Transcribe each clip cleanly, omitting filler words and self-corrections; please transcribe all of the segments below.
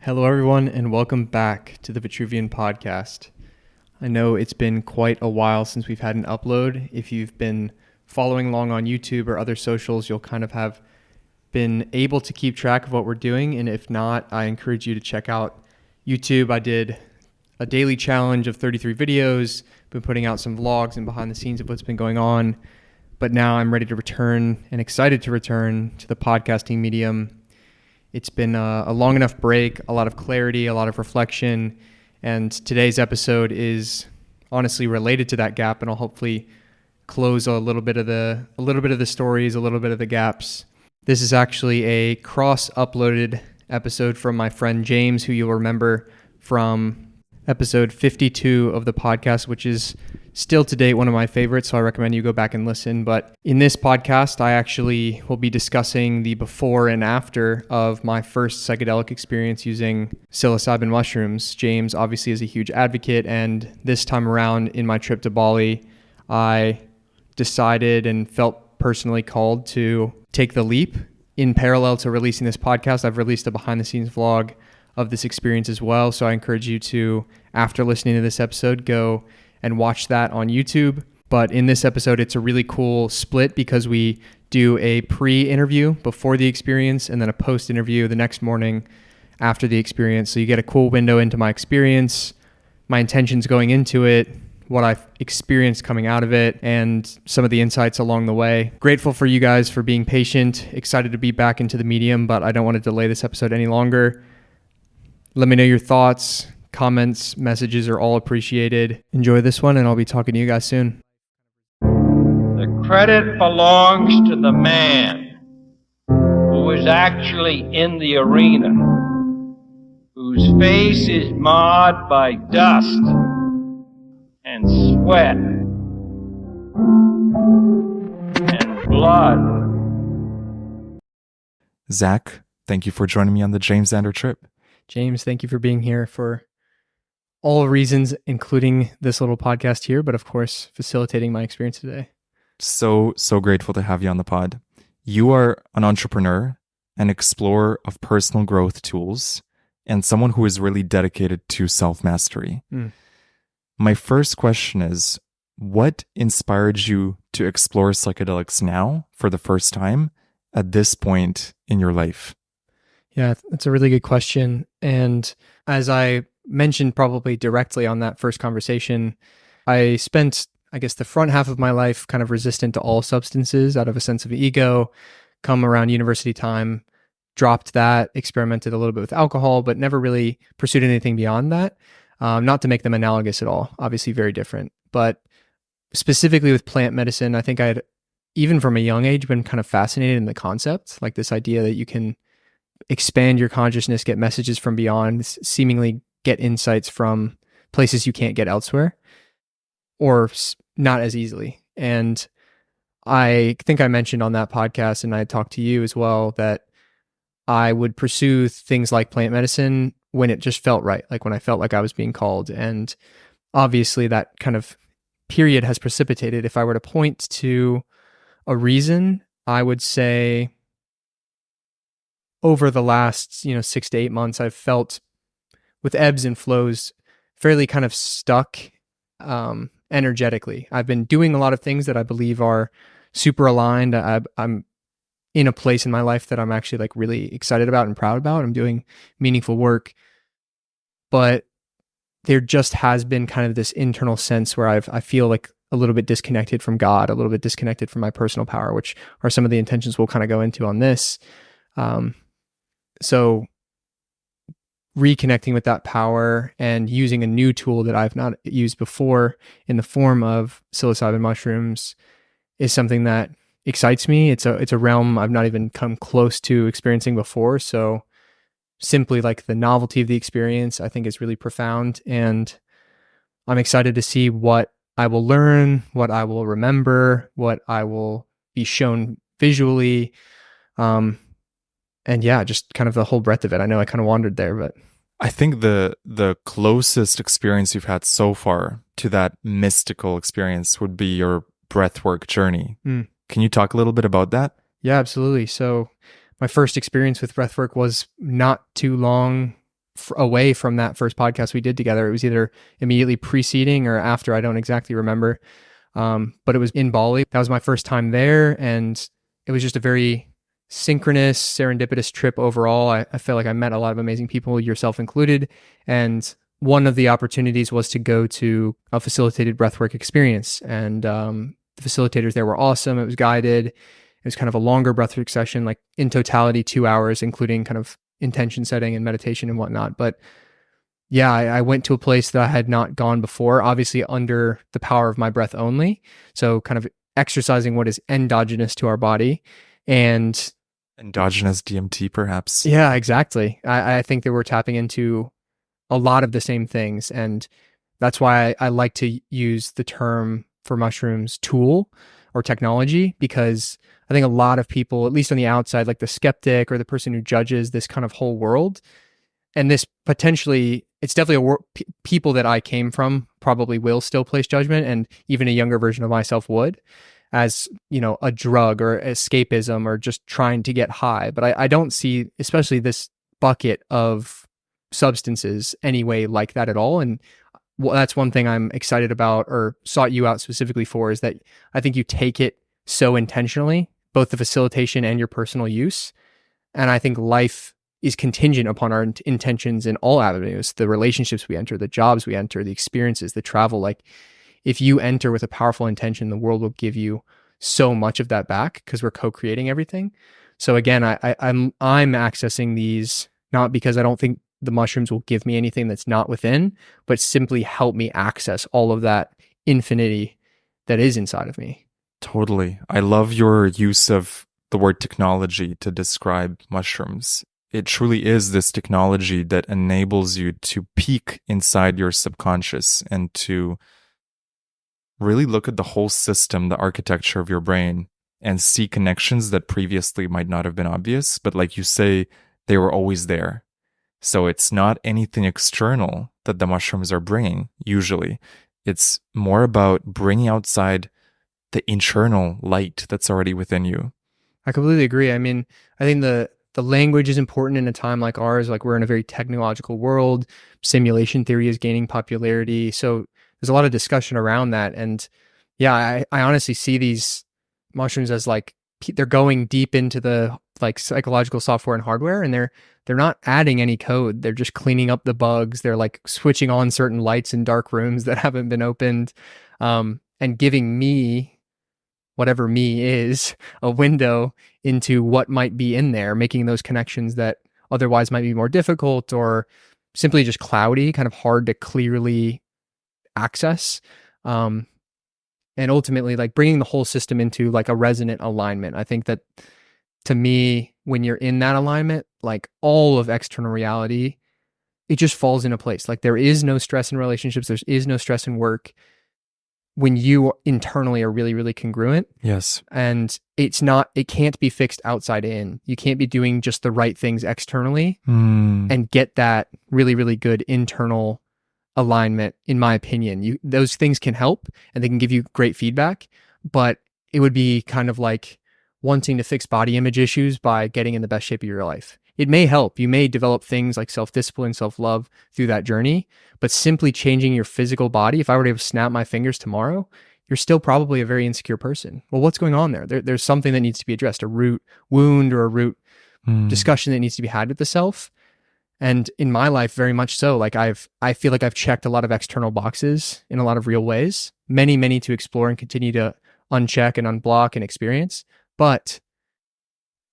Hello, everyone, and welcome back to the Vitruvian Podcast. I know it's been quite a while since we've had an upload. If you've been following along on YouTube or other socials, you'll kind of have been able to keep track of what we're doing. And if not, I encourage you to check out YouTube. I did a daily challenge of 33 videos, been putting out some vlogs and behind the scenes of what's been going on. But now I'm ready to return and excited to return to the podcasting medium. It's been a long enough break, a lot of clarity, a lot of reflection, and today's episode is honestly related to that gap, and I'll hopefully close a little bit of the stories, a little bit of the gaps. This is actually a cross-uploaded episode from my friend James, who you'll remember from episode 52 of the podcast, which is still to date one of my favorites, so I recommend you go back and listen. But in this podcast, I actually will be discussing the before and after of my first psychedelic experience using psilocybin mushrooms. James obviously is a huge advocate, and this time around in my trip to Bali, I decided and felt personally called to take the leap. In parallel to releasing this podcast, I've released a behind-the-scenes vlog of this experience as well, so I encourage you to, after listening to this episode, go and watch that on YouTube. But in this episode, it's a really cool split because we do a pre-interview before the experience and then a post-interview the next morning after the experience. So you get a cool window into my experience, my intentions going into it, what I've experienced coming out of it, and some of the insights along the way. Grateful for you guys for being patient, excited to be back into the medium, but I don't want to delay this episode any longer. Let me know your thoughts. Comments, messages are all appreciated. Enjoy this one, and I'll be talking to you guys soon. The credit belongs to the man who is actually in the arena, whose face is marred by dust and sweat and blood. Zach, thank you for joining me on the James Xander Trip. James, thank you for being here for all reasons, including this little podcast here, but of course, facilitating my experience today. So grateful to have you on the pod. You are an entrepreneur, an explorer of personal growth tools, and someone who is really dedicated to self-mastery. My first question is, what inspired you to explore psychedelics now for the first time at this point in your life? Yeah, that's a really good question. And as I mentioned probably directly on that first conversation, I spent, I guess, the front half of my life kind of resistant to all substances out of a sense of ego. Come around university time, dropped that, experimented a little bit with alcohol, but never really pursued anything beyond that. Not to make them analogous at all, obviously very different. But specifically with plant medicine, I think I had, even from a young age, been kind of fascinated in the concept, like this idea that you can expand your consciousness, get messages from beyond, seemingly get insights from places you can't get elsewhere or not as easily. And I think I mentioned on that podcast, and I talked to you as well, that I would pursue things like plant medicine when it just felt right, like when I felt like I was being called. And obviously that kind of period has precipitated. If I were to point to a reason, I would say over the last 6 to 8 months, I've felt with ebbs and flows fairly kind of stuck energetically. I've been doing a lot of things that I believe are super aligned. I'm in a place in my life that I'm actually like really excited about and proud about. I'm doing meaningful work, but there just has been kind of this internal sense where I feel like a little bit disconnected from God, a little bit disconnected from my personal power, which are some of the intentions we'll kind of go into on this. So reconnecting with that power and using a new tool that I've not used before in the form of psilocybin mushrooms is something that excites me. It's a realm I've not even come close to experiencing before. So simply like the novelty of the experience, I think is really profound. And I'm excited to see what I will learn, what I will remember, what I will be shown visually. And yeah, just kind of the whole breadth of it. I know I kind of wandered there, but I think the closest experience you've had so far to that mystical experience would be your breathwork journey. Can you talk a little bit about that? Yeah, absolutely. So my first experience with breathwork was not too long away from that first podcast we did together. It was either immediately preceding or after. I don't exactly remember. But it was in Bali. That was my first time there. And it was just a very synchronous, serendipitous trip overall. I feel like I met a lot of amazing people, yourself included. And one of the opportunities was to go to a facilitated breathwork experience. And the facilitators there were awesome. It was guided. It was kind of a longer breathwork session, like in totality, 2 hours, including kind of intention setting and meditation and whatnot. But yeah, I went to a place that I had not gone before, obviously under the power of my breath only. So kind of exercising what is endogenous to our body. And Endogenous DMT, perhaps. yeah, exactly. I think that we're tapping into a lot of the same things. And that's why I like to use the term for mushrooms tool or technology, because I think a lot of people, at least on the outside, like the skeptic or the person who judges this kind of whole world, and this potentially, it's definitely people that I came from probably will still place judgment, and even a younger version of myself would, as, you know, a drug or escapism or just trying to get high. But I don't see, especially this bucket of substances anyway, like that at all. And that's one thing I'm excited about, or sought you out specifically for, is that I think you take it so intentionally, both the facilitation and your personal use. And I think life is contingent upon our intentions in all avenues, the relationships we enter, the jobs we enter, the experiences, the travel. Like, if you enter with a powerful intention, the world will give you so much of that back, because we're co-creating everything. So again, I'm accessing these not because I don't think the mushrooms will give me anything that's not within, but simply help me access all of that infinity that is inside of me. Totally. I love your use of the word technology to describe mushrooms. It truly is this technology that enables you to peek inside your subconscious and to really look at the whole system, the architecture of your brain, and see connections that previously might not have been obvious. But like you say, they were always there. So it's not anything external that the mushrooms are bringing, usually. It's more about bringing outside the internal light that's already within you. I completely agree. I mean, I think the language is important in a time like ours. Like, we're in a very technological world. Simulation theory is gaining popularity. So there's a lot of discussion around that. And yeah, I honestly see these mushrooms as like, they're going deep into the like psychological software and hardware, and they're not adding any code. They're just cleaning up the bugs. They're like switching on certain lights in dark rooms that haven't been opened, and giving me, whatever me is, a window into what might be in there, making those connections that otherwise might be more difficult or simply just cloudy, kind of hard to clearly access. And ultimately, like, bringing the whole system into like a resonant alignment. I think that, to me, when you're in that alignment, like, all of external reality, it just falls into place. Like, there is no stress in relationships. There is no stress in work when you internally are really, really congruent. Yes. And it can't be fixed outside in. You can't be doing just the right things externally and get that really, really good internal alignment. In my opinion, those things can help and they can give you great feedback, but it would be kind of like wanting to fix body image issues by getting in the best shape of your life. It may help. You may develop things like self-discipline, self-love through that journey, but simply changing your physical body, if I were to snap my fingers tomorrow, you're still probably a very insecure person. Well, what's going on there? There's something that needs to be addressed, a root wound or a root discussion that needs to be had with the self. And in my life, very much so. Like, I feel like I've checked a lot of external boxes in a lot of real ways, many, many to explore and continue to uncheck and unblock and experience. But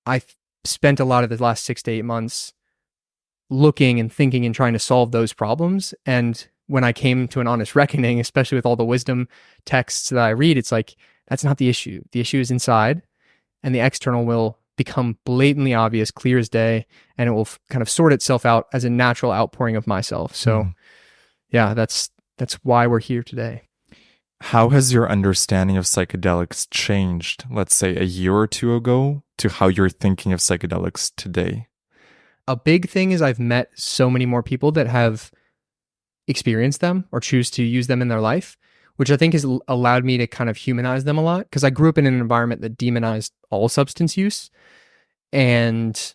I've spent a lot of the last 6 to 8 months looking and thinking and trying to solve those problems. And when I came to an honest reckoning, especially with all the wisdom texts that I read, it's like, that's not the issue. The issue is inside, and the external will become blatantly obvious, clear as day, and it will kind of sort itself out as a natural outpouring of myself. So yeah, that's why we're here today. How has your understanding of psychedelics changed, let's say a year or two ago, to how you're thinking of psychedelics today? A big thing is I've met so many more people that have experienced them or choose to use them in their life, which I think has allowed me to kind of humanize them a lot, because I grew up in an environment that demonized all substance use, and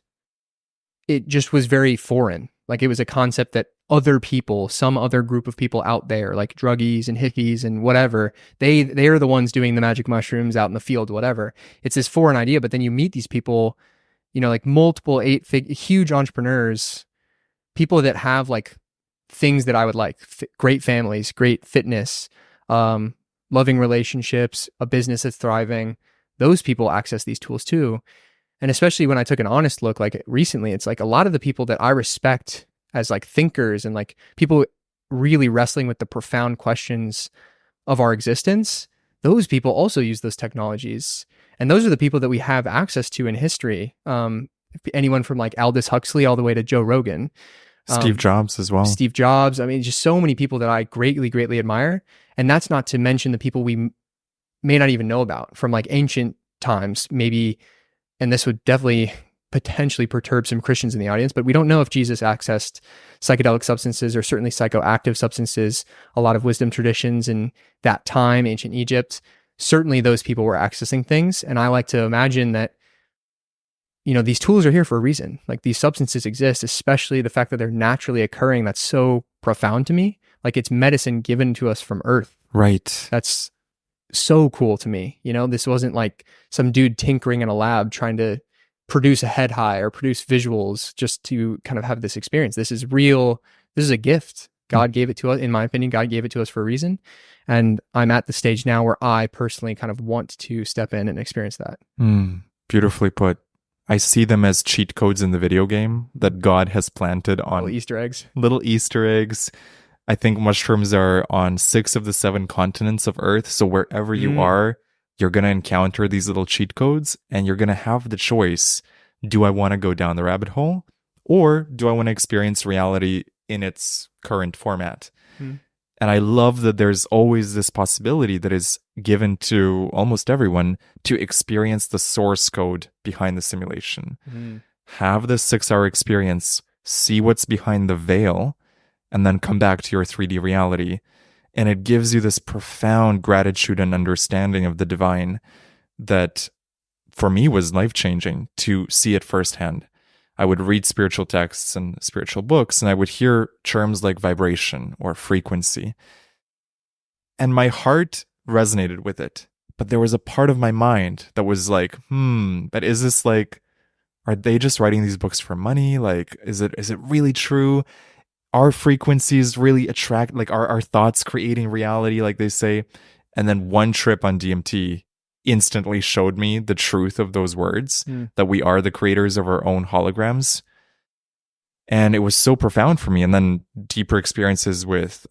it just was very foreign. Like it was a concept that other people, some other group of people out there, like druggies and hickeys and whatever, they are the ones doing the magic mushrooms out in the field, whatever. It's this foreign idea, but then you meet these people, you know, like multiple huge entrepreneurs, people that have like things that I would like, great families, great fitness, loving relationships, a business that's thriving. Those people access these tools too. And especially when I took an honest look, like recently, it's like a lot of the people that I respect as like thinkers and like people really wrestling with the profound questions of our existence, those people also use those technologies. And those are the people that we have access to in history. Anyone from like Aldous Huxley all the way to Joe Rogan. Steve Jobs as well. Steve Jobs. I mean, just so many people that I greatly, greatly admire. And that's not to mention the people we may not even know about from like ancient times, maybe. And this would definitely potentially perturb some Christians in the audience, but we don't know if Jesus accessed psychedelic substances or certainly psychoactive substances. A lot of wisdom traditions in that time, ancient Egypt, certainly those people were accessing things. And I like to imagine that, you know, these tools are here for a reason. Like these substances exist, especially the fact that they're naturally occurring. That's so profound to me. Like it's medicine given to us from Earth. Right. That's so cool to me. You know, this wasn't like some dude tinkering in a lab trying to produce a head high or produce visuals just to kind of have this experience. This is real. This is a gift. God gave it to us. In my opinion, God gave it to us for a reason. And I'm at the stage now where I personally kind of want to step in and experience that. Beautifully put. I see them as cheat codes in the video game that God has planted on Little Easter eggs. Little Easter eggs. I think mushrooms are on 6 of the 7 continents of Earth. So wherever you are, you're going to encounter these little cheat codes and you're going to have the choice. Do I want to go down the rabbit hole or do I want to experience reality in its current format? And I love that there's always this possibility that is given to almost everyone to experience the source code behind the simulation. Have this 6-hour experience, see what's behind the veil, and then come back to your 3D reality. And it gives you this profound gratitude and understanding of the divine that for me was life-changing to see it firsthand. I would read spiritual texts and spiritual books, and I would hear terms like vibration or frequency. And my heart resonated with it. But there was a part of my mind that was like, but is this like, are they just writing these books for money? Like, is it really true? Are frequencies really attract, like are our thoughts creating reality, like they say? And then one trip on DMT instantly showed me the truth of those words, that we are the creators of our own holograms. And it was so profound for me. And then deeper experiences with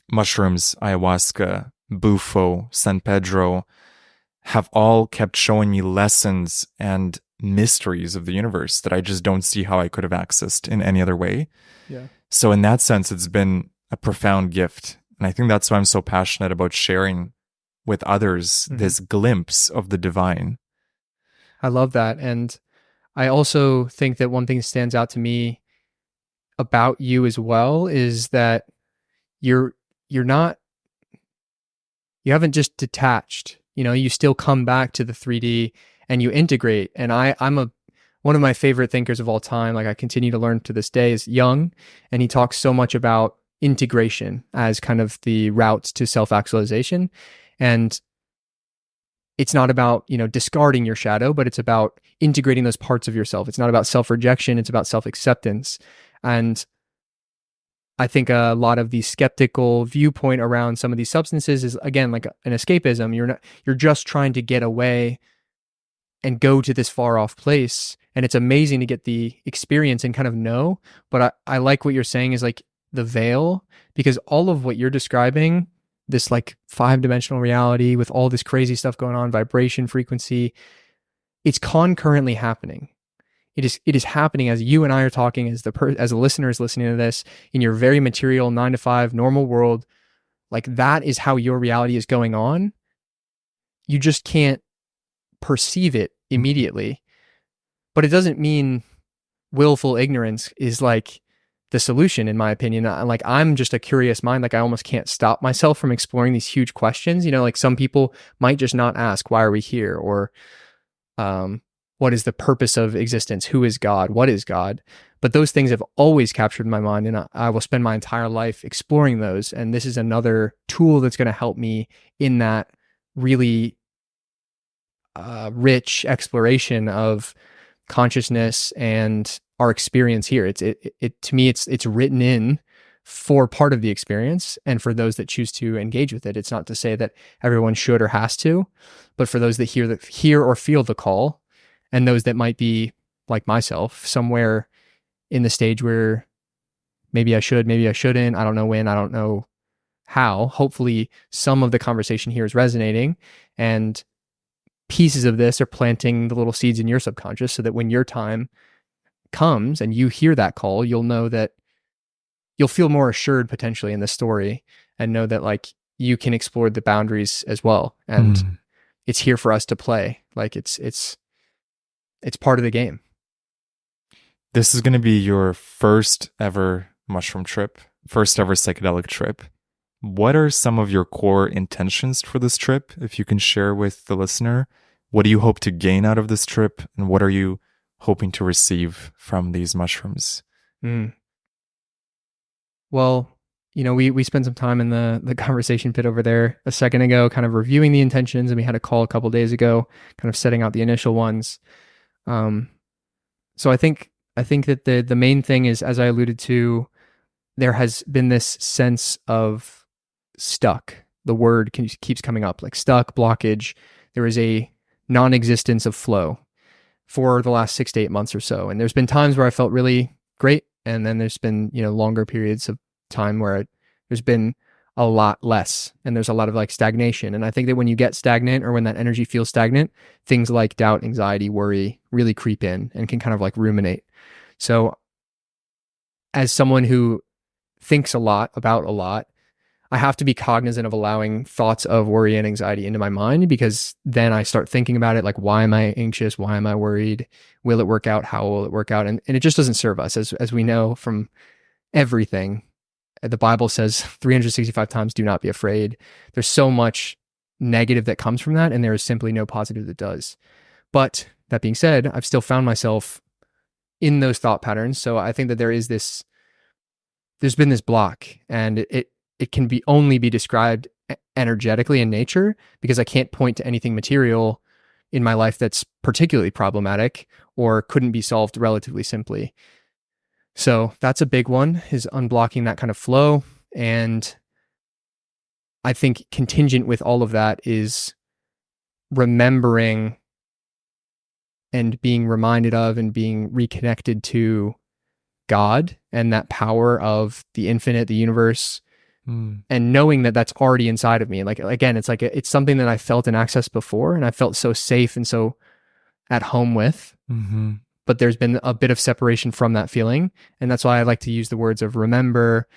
mushrooms, ayahuasca, bufo, San Pedro have all kept showing me lessons and mysteries of the universe that I just don't see how I could have accessed in any other way. So in that sense, it's been a profound gift. And I think that's why I'm so passionate about sharing with others this glimpse of the divine. I love that. And I also think that one thing that stands out to me about you as well is that you haven't just detached, you know, you still come back to the 3D and you integrate. And I'm one of my favorite thinkers of all time. Like I continue to learn to this day is Jung. And he talks so much about integration as kind of the route to self-actualization. And it's not about, you know, discarding your shadow, but it's about integrating those parts of yourself. It's not about self-rejection. It's about self-acceptance. And I think a lot of the skeptical viewpoint around some of these substances is, again, like an escapism. You're just trying to get away and go to this far off place. And it's amazing to get the experience and kind of know. But I like what you're saying is like the veil, because all of what you're describing, this like 5-dimensional reality with all this crazy stuff going on, vibration, frequency, it's concurrently happening. It is happening as you and I are talking, as the listener is listening to this in your very material 9-to-5 normal world. Like that is how your reality is going on. You just can't perceive it immediately. But it doesn't mean willful ignorance is like the solution, in my opinion. Like I'm just a curious mind. Like I almost can't stop myself from exploring these huge questions. You know, like some people might just not ask, why are we here? Or what is the purpose of existence? Who is God? What is God? But those things have always captured my mind, and I will spend my entire life exploring those. And this is another tool that's going to help me in that really rich exploration of consciousness and our experience here. It to me, it's written in for part of the experience, and for those that choose to engage with it. It's not to say that everyone should or has to, but for those that hear or feel the call, and those that might be like myself, somewhere in the stage where maybe I should, maybe I shouldn't. I don't know when, I don't know how. Hopefully some of the conversation here is resonating, and pieces of this are planting the little seeds in your subconscious, so that when your time comes and you hear that call, you'll know that you'll feel more assured potentially in the story, and know that like you can explore the boundaries as well. And it's here for us to play. Like it's part of the game. This is going to be your first ever mushroom trip, first ever psychedelic trip. What are some of your core intentions for this trip? If you can share with the listener, what do you hope to gain out of this trip? And what are you hoping to receive from these mushrooms? Well, you know, we spent some time in the conversation pit over there a second ago, kind of reviewing the intentions, and we had a call a couple days ago, kind of setting out the initial ones. So I think that the main thing is, as I alluded to, there has been this sense of stuck. The word keeps coming up, like stuck, blockage. There is a non-existence of flow for the last 6 to 8 months or so. And there's been times where I felt really great. And then there's been, you know, longer periods of time where there's been a lot less, and there's a lot of like stagnation. And I think that when you get stagnant, or when that energy feels stagnant, things like doubt, anxiety, worry really creep in and can kind of like ruminate. So as someone who thinks a lot about a lot, I have to be cognizant of allowing thoughts of worry and anxiety into my mind, because then I start thinking about it like, why am I anxious? Why am I worried? Will it work out? How will it work out? And it just doesn't serve us. As we know from everything, the Bible says 365 times, do not be afraid. There's so much negative that comes from that, and there is simply no positive that does. But that being said, I've still found myself in those thought patterns. So I think that there's been this block, and it can only be described energetically in nature, because I can't point to anything material in my life that's particularly problematic or couldn't be solved relatively simply. So that's a big one, is unblocking that kind of flow. And I think contingent with all of that is remembering and being reminded of and being reconnected to God and that power of the infinite, the universe, and knowing that that's already inside of me. Like, again, it's like, it's something that I felt and accessed before, and I felt so safe and so at home with, but there's been a bit of separation from that feeling. And that's why I like to use the words of remember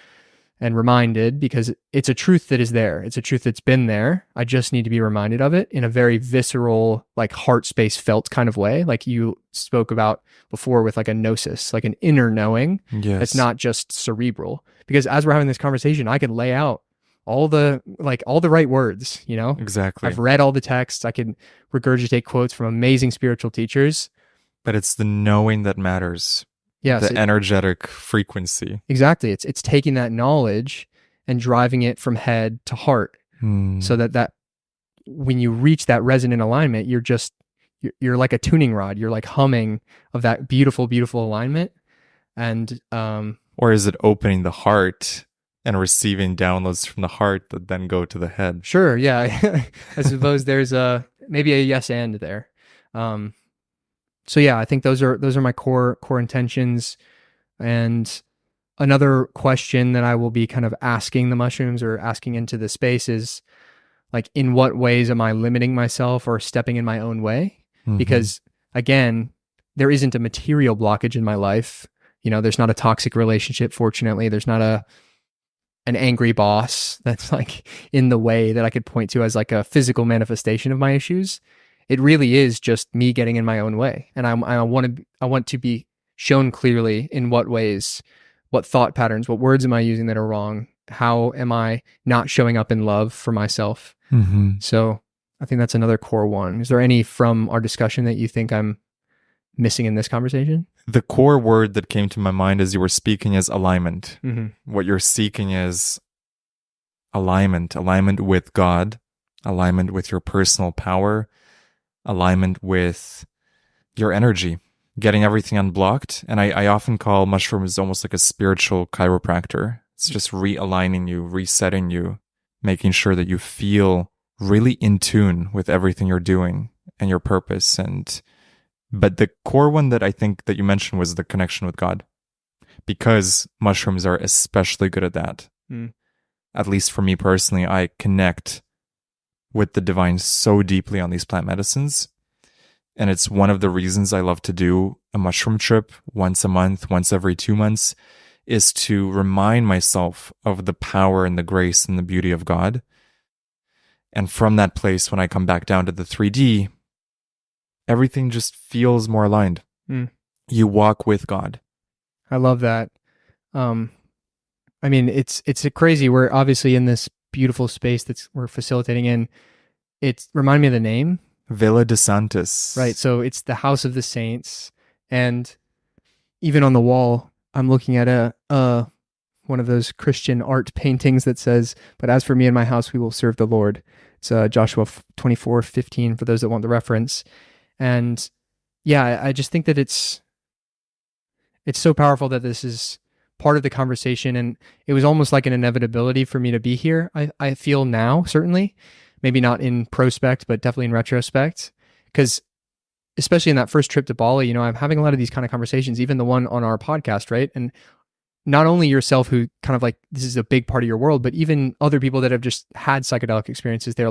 and reminded, because it's a truth that is there. It's a truth that's been there. I just need to be reminded of it in a very visceral, like heart space felt kind of way. Like you spoke about before with like a gnosis, like an inner knowing. Yes. That's not just cerebral. Because as we're having this conversation, I can lay out all the right words, you know? Exactly. I've read all the texts. I can regurgitate quotes from amazing spiritual teachers. But it's the knowing that matters. Yes, the energetic frequency. Exactly. It's taking that knowledge and driving it from head to heart, so that when you reach that resonant alignment, you're like a tuning rod. You're like humming of that beautiful, beautiful alignment. And or is it opening the heart and receiving downloads from the heart that then go to the head? Sure. Yeah. I suppose there's maybe a yes and there. So yeah, I think those are my core intentions. And another question that I will be kind of asking the mushrooms, or asking into the space, is like, in what ways am I limiting myself or stepping in my own way? Because again, there isn't a material blockage in my life. You know, there's not a toxic relationship. Fortunately, there's not an angry boss that's like in the way that I could point to as like a physical manifestation of my issues. It really is just me getting in my own way. And I want to be shown clearly in what ways, what thought patterns, what words am I using that are wrong? How am I not showing up in love for myself? So I think that's another core one. Is there any from our discussion that you think I'm missing in this conversation? The core word that came to my mind as you were speaking is alignment. Mm-hmm. What you're seeking is alignment with God, alignment with your personal power, alignment with your energy, getting everything unblocked. And I often call mushrooms almost like a spiritual chiropractor. It's just realigning you, resetting you, making sure that you feel really in tune with everything you're doing and your purpose. But the core one that I think that you mentioned was the connection with God, because mushrooms are especially good at that. At least for me personally, I connect with the divine so deeply on these plant medicines. And it's one of the reasons I love to do a mushroom trip once a month, once every 2 months, is to remind myself of the power and the grace and the beauty of God. And from that place, when I come back down to the 3D, everything just feels more aligned. You walk with God. I love that. I mean, it's a crazy. We're obviously in this beautiful space we're facilitating in. It reminded me of the name. Villa de Santos. Right. So it's the House of the Saints. And even on the wall, I'm looking at one of those Christian art paintings that says, "But as for me and my house, we will serve the Lord." It's Joshua 24:15 for those that want the reference. And yeah, I just think that it's so powerful that this is part of the conversation. And it was almost like an inevitability for me to be here. I feel now, certainly, maybe not in prospect, but definitely in retrospect, because especially in that first trip to Bali, I'm having a lot of these kind of conversations, even the one on our podcast, right? And not only yourself, who kind of like, this is a big part of your world, but even other people that have just had psychedelic experiences, they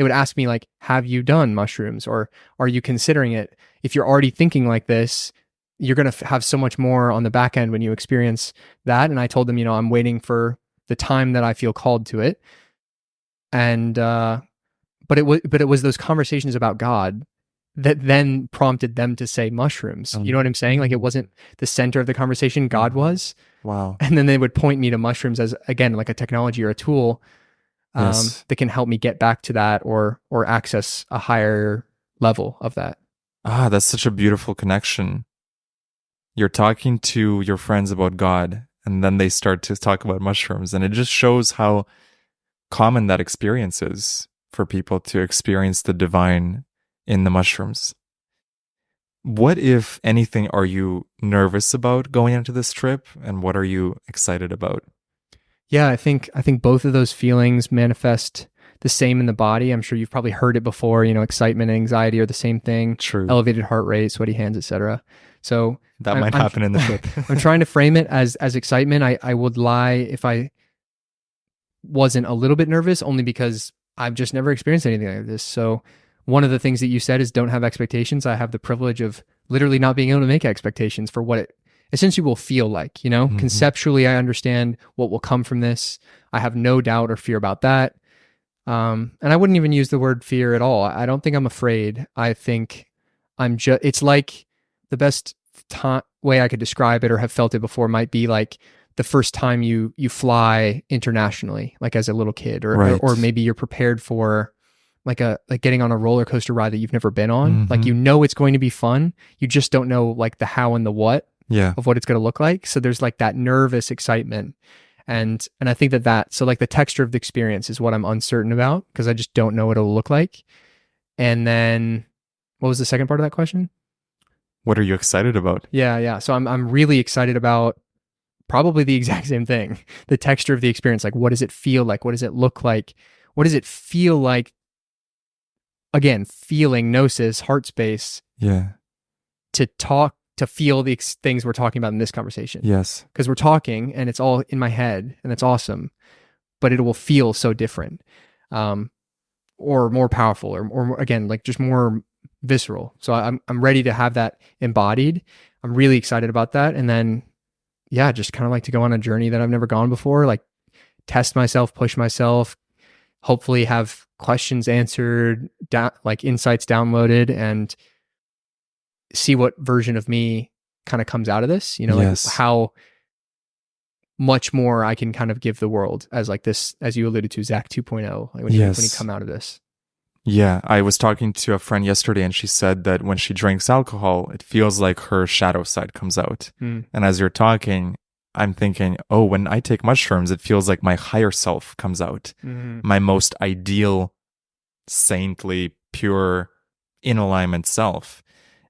would ask me like, have you done mushrooms, or are you considering it? If you're already thinking like this, you're going to have so much more on the back end when you experience that. And I told them, I'm waiting for the time that I feel called to it. And, but it was those conversations about God that then prompted them to say mushrooms. You know what I'm saying? Like, it wasn't the center of the conversation. God was. Wow. And then they would point me to mushrooms as, again, like a technology or a tool Yes. that can help me get back to that or access a higher level of that. That's such a beautiful connection. You're talking to your friends about God, and then they start to talk about mushrooms. And it just shows how common that experience is for people to experience the divine in the mushrooms. What, if anything, are you nervous about going into this trip, and what are you excited about? Yeah, I think both of those feelings manifest the same in the body. I'm sure you've probably heard it before. Excitement and anxiety are the same thing. True. Elevated heart rate, sweaty hands, etc. So that might happen in the trip. I'm trying to frame it as excitement. I would lie if I wasn't a little bit nervous, only because I've just never experienced anything like this. So one of the things that you said is don't have expectations. I have the privilege of literally not being able to make expectations for what it essentially will feel like. Mm-hmm. Conceptually, I understand what will come from this. I have no doubt or fear about that. And I wouldn't even use the word fear at all. I don't think I'm afraid. I think it's like the best way I could describe it or have felt it before might be like the first time you fly internationally, like as a little kid, or maybe you're prepared for like getting on a roller coaster ride that you've never been on. Mm-hmm. Like, it's going to be fun. You just don't know like the how and the what of what it's going to look like. So there's like that nervous excitement. And I think so like the texture of the experience is what I'm uncertain about, because I just don't know what it'll look like. And then what was the second part of that question? What are you excited about? Yeah. So I'm really excited about probably the exact same thing. The texture of the experience. Like, what does it feel like? What does it look like? What does it feel like? Again, feeling, gnosis, heart space. Yeah. To feel the things we're talking about in this conversation. Yes. Because we're talking and it's all in my head and it's awesome, but it will feel so different, or more powerful, or again, like just more visceral. So I'm ready to have that embodied. I'm really excited about that. And then, yeah, just kind of like to go on a journey that I've never gone before, like test myself, push myself, hopefully have questions answered, like insights downloaded, and see what version of me kind of comes out of this, Yes. like how much more I can kind of give the world as like this, as you alluded to, Zach 2.0, like when you come out of this. Yeah, I was talking to a friend yesterday and she said that when she drinks alcohol, it feels like her shadow side comes out. Mm. And as you're talking, I'm thinking, oh, when I take mushrooms, it feels like my higher self comes out. Mhm. My most ideal, saintly, pure, in alignment self.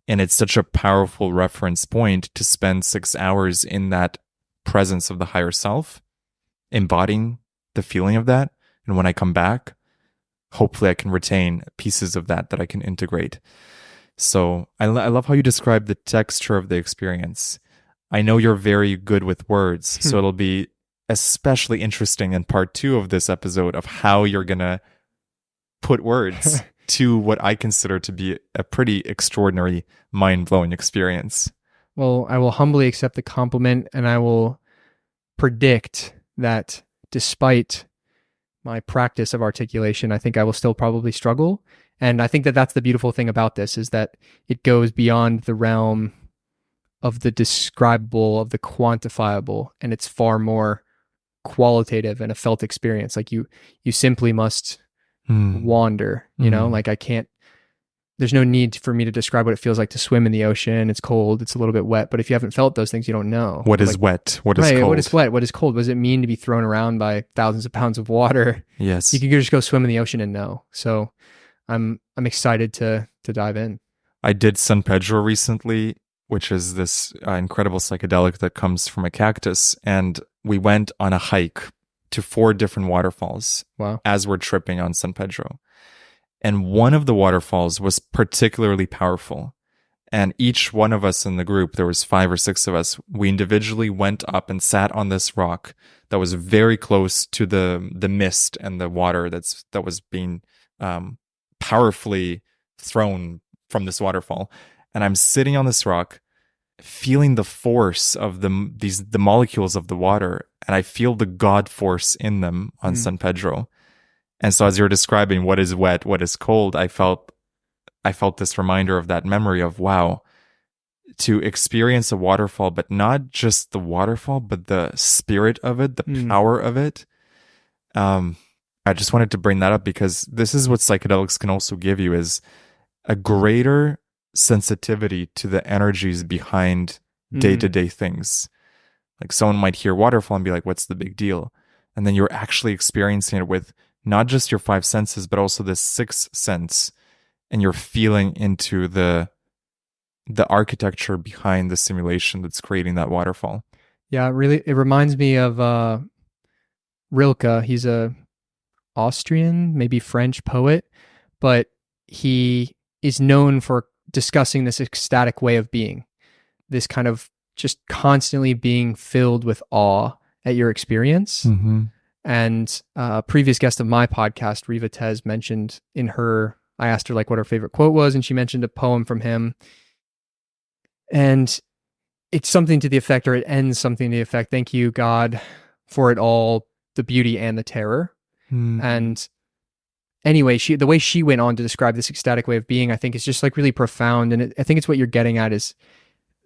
And it's such a powerful reference point to spend 6 hours in that presence of the higher self, embodying the feeling of that. And when I come back, hopefully I can retain pieces of that I can integrate. So I love how you describe the texture of the experience. I know you're very good with words, so it'll be especially interesting in part 2 of this episode of how you're going to put words to what I consider to be a pretty extraordinary, mind-blowing experience. Well, I will humbly accept the compliment, and I will predict that despite my practice of articulation, I think I will still probably struggle. And I think that that's the beautiful thing about this, is that it goes beyond the realm of the describable, of the quantifiable, and it's far more qualitative and a felt experience. Like you simply must wander, you know, like there's no need for me to describe what it feels like to swim in the ocean. It's cold, it's a little bit wet, but if you haven't felt those things, you don't know. What is wet? What is right, cold? what is wet? What is cold? What does it mean to be thrown around by thousands of pounds of water? Yes. You could just go swim in the ocean and know. So I'm excited to dive in. I did San Pedro recently, which is this incredible psychedelic that comes from a cactus. And we went on a hike to 4 different waterfalls. Wow. As we're tripping on San Pedro. And one of the waterfalls was particularly powerful. And each one of us in the group, there was 5 or 6 of us, we individually went up and sat on this rock that was very close to the mist and the water that was being powerfully thrown from this waterfall. And I'm sitting on this rock, feeling the force of the molecules of the water, and I feel the God force in them on San Pedro. And so as you're describing what is wet, what is cold, I felt this reminder of that memory of, wow, to experience a waterfall, but not just the waterfall, but the spirit of it, the power of it. I just wanted to bring that up because this is what psychedelics can also give you, is a greater sensitivity to the energies behind day-to-day things. Like someone might hear waterfall and be like, what's the big deal? And then you're actually experiencing it with not just your 5 senses, but also the 6th sense. And you're feeling into the architecture behind the simulation that's creating that waterfall. Yeah, really, it reminds me of Rilke. He's a Austrian, maybe French poet, but he is known for discussing this ecstatic way of being, this kind of just constantly being filled with awe at your experience. And a previous guest of my podcast, Riva Tez, mentioned I asked her like what her favorite quote was, and she mentioned a poem from him. And it's something to the effect, or it ends something to the effect, thank you, God, for it all, the beauty and the terror. And anyway, the way she went on to describe this ecstatic way of being, I think is just like really profound. And I think it's what you're getting at, is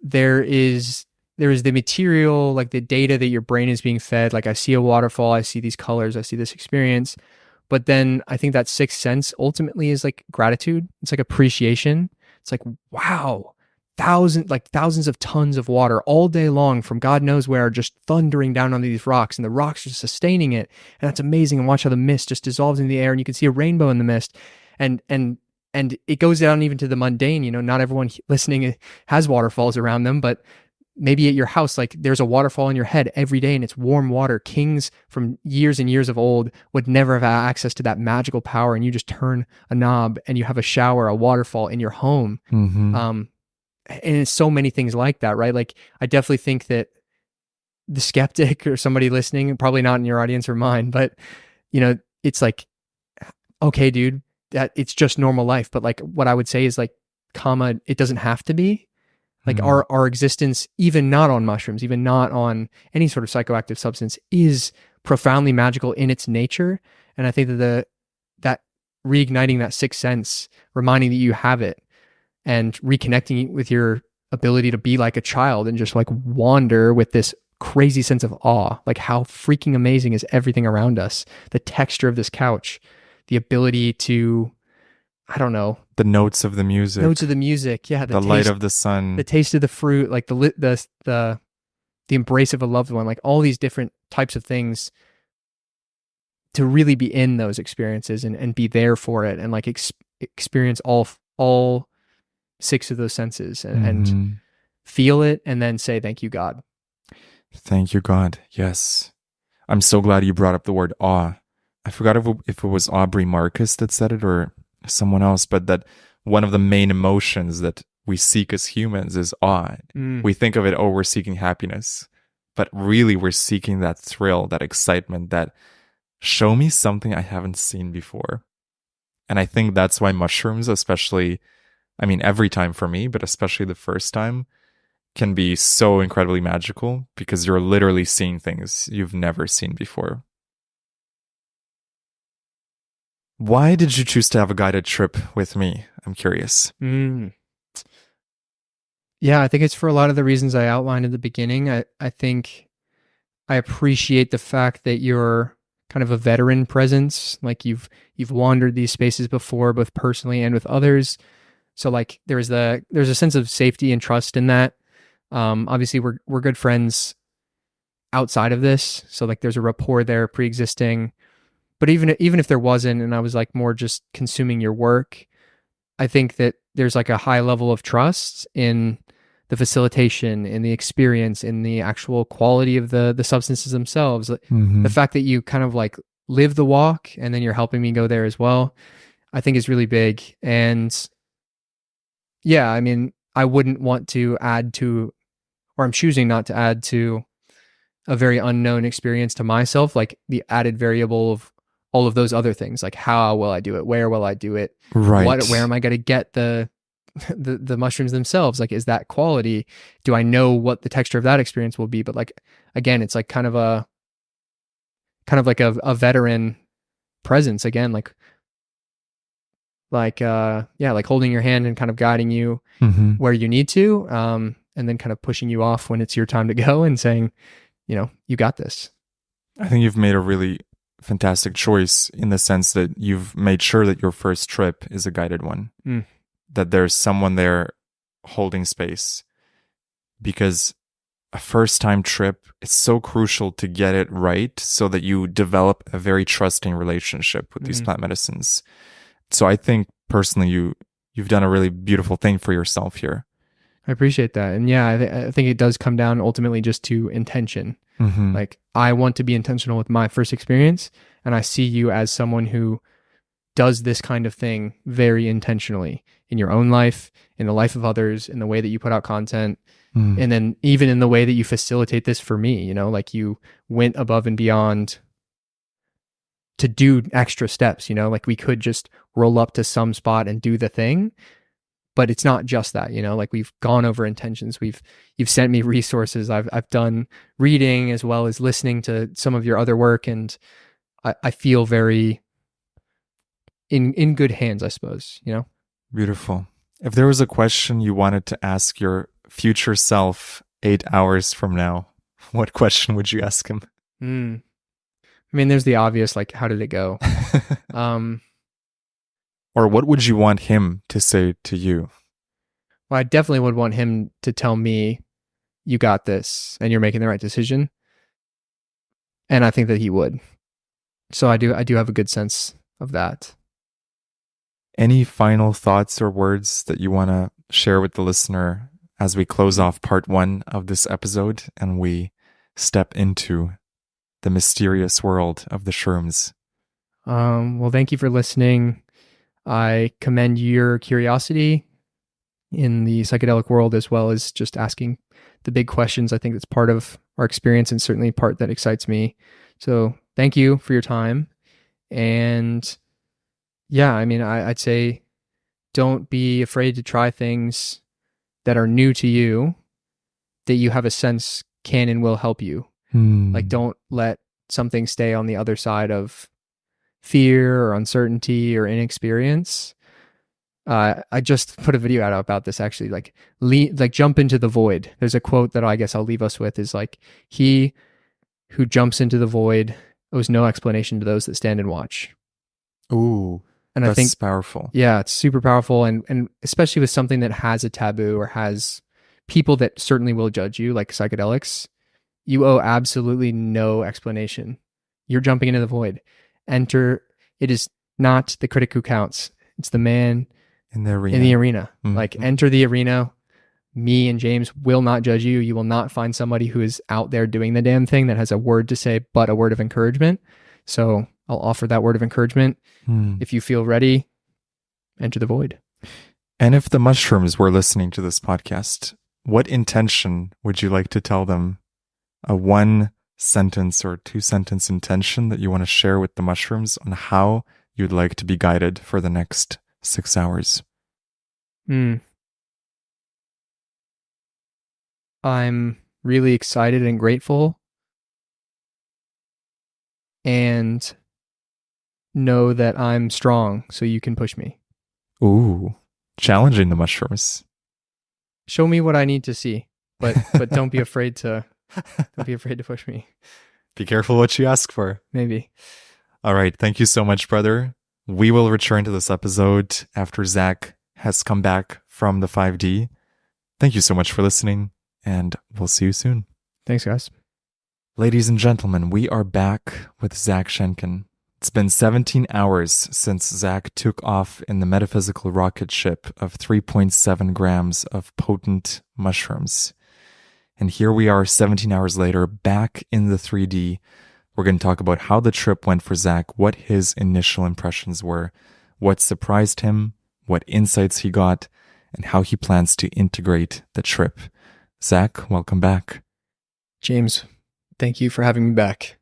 there is the material, like the data that your brain is being fed. Like I see a waterfall, I see these colors, I see this experience. But then I think that 6th sense ultimately is like gratitude. It's like appreciation. It's like, wow, thousands of tons of water all day long from God knows where, just thundering down on these rocks, and the rocks are sustaining it. And that's amazing. And watch how the mist just dissolves in the air, and you can see a rainbow in the mist. And it goes down even to the mundane. You know, not everyone listening has waterfalls around them, but maybe at your house, like there's a waterfall in your head every day, and it's warm water. Kings from years and years of old would never have access to that magical power, and you just turn a knob and you have a shower, a waterfall in your home. And it's so many things like that, right? Like I definitely think that the skeptic or somebody listening, probably not in your audience or mine, but you know, it's like, okay, dude, that it's just normal life. But like what I would say is like, it doesn't have to be. Like our existence, even not on mushrooms, even not on any sort of psychoactive substance, is profoundly magical in its nature. And I think that that reigniting that 6th sense, reminding that you have it, and reconnecting with your ability to be like a child and just like wander with this crazy sense of awe. Like how freaking amazing is everything around us? The texture of this couch, the ability to I don't know, The notes of the music. notes of the music. Yeah. The light of the sun. The taste of the fruit, like the embrace of a loved one, like all these different types of things, to really be in those experiences and be there for it, and like experience all 6 of those senses, and feel it, and then say, thank you, God. Thank you, God. Yes. I'm so glad you brought up the word awe. I forgot if it was Aubrey Marcus that said it or someone else, but that one of the main emotions that we seek as humans is awe. We think of it, oh, we're seeking happiness, but really we're seeking that thrill, that excitement, that show me something I haven't seen before. And I think that's why mushrooms, especially, I mean, every time for me, but especially the first time, can be so incredibly magical, because you're literally seeing things you've never seen before. Why did you choose to have a guided trip with me? I'm curious. Yeah, I think it's for a lot of the reasons I outlined at the beginning. I think I appreciate the fact that you're kind of a veteran presence. Like you've wandered these spaces before, both personally and with others. So like there's a sense of safety and trust in that. Obviously we're good friends outside of this. So like there's a rapport there pre-existing. But even if there wasn't, and I was like more just consuming your work, I think that there's like a high level of trust in the facilitation, in the experience, in the actual quality of the substances themselves. The fact that you kind of like live the walk and then you're helping me go there as well, I think is really big. And yeah, I mean, I wouldn't want to add to, or I'm choosing not to add to, a very unknown experience to myself, like the added variable of all of those other things, like how will I do it? Where will I do it? Right. Where am I going to get the mushrooms themselves? Like, is that quality? Do I know what the texture of that experience will be? But like, again, it's like kind of like a veteran presence again, like holding your hand and kind of guiding you where you need to, and then kind of pushing you off when it's your time to go and saying, you got this. I think you've made a really fantastic choice in the sense that you've made sure that your first trip is a guided one, that there's someone there holding space, because a first time trip, it's so crucial to get it right so that you develop a very trusting relationship with these plant medicines. So I think personally you've done a really beautiful thing for yourself here. I appreciate that. And yeah, I think it does come down ultimately just to intention. Like I want to be intentional with my first experience, and I see you as someone who does this kind of thing very intentionally in your own life, in the life of others, in the way that you put out content, and then even in the way that you facilitate this for me, like you went above and beyond to do extra steps, like we could just roll up to some spot and do the thing. But it's not just that, like we've gone over intentions. You've sent me resources. I've done reading as well as listening to some of your other work. And I feel very in good hands, I suppose, Beautiful. If there was a question you wanted to ask your future self 8 hours from now, what question would you ask him? I mean, there's the obvious, like, how did it go? Or what would you want him to say to you? Well, I definitely would want him to tell me, you got this and you're making the right decision. And I think that he would. So I do have a good sense of that. Any final thoughts or words that you want to share with the listener as we close off part 1 of this episode and we step into the mysterious world of the shrooms? Well, thank you for listening. I commend your curiosity in the psychedelic world, as well as just asking the big questions. I think that's part of our experience and certainly part that excites me. So thank you for your time. And yeah, I mean, I'd say don't be afraid to try things that are new to you, that you have a sense can and will help you. Like, don't let something stay on the other side of fear or uncertainty or inexperience. I just put a video out about this actually, like jump into the void. There's a quote that I guess I'll leave us with is like, he who jumps into the void owes no explanation to those that stand and watch. Ooh, And That's I think, powerful. yeah, it's super powerful. And especially with something that has a taboo or has people that certainly will judge you, like psychedelics, you owe absolutely no explanation. You're jumping into the void. Enter. It is not the critic who counts. It's the man In the arena. in the arena. Mhm. Like, enter the arena. Me and James will not judge you. You will not find somebody who is out there doing the damn thing that has a word to say, but a word of encouragement. So I'll offer that word of encouragement. Hmm. If you feel ready, enter the void. And if the mushrooms were listening to this podcast, what intention would you like to tell them? A 1-sentence or 2-sentence intention that you want to share with the mushrooms on how you'd like to be guided for the next 6 hours. I'm really excited and grateful, and know that I'm strong, so you can push me. Ooh, challenging the mushrooms. Show me what I need to see, but don't be afraid to push me. Be careful what you ask for. Maybe. All right. Thank you so much, brother. We will return to this episode after Zach has come back from the 5D. Thank you so much for listening, and we'll see you soon. Thanks, guys. Ladies and gentlemen, we are back with Zach Schenken. It's been 17 hours since Zach took off in the metaphysical rocket ship of 3.7 grams of potent mushrooms. And here we are 17 hours later, back in the 3D. We're going to talk about how the trip went for Zach, what his initial impressions were, what surprised him, what insights he got, and how he plans to integrate the trip. Zach, welcome back. James, thank you for having me back.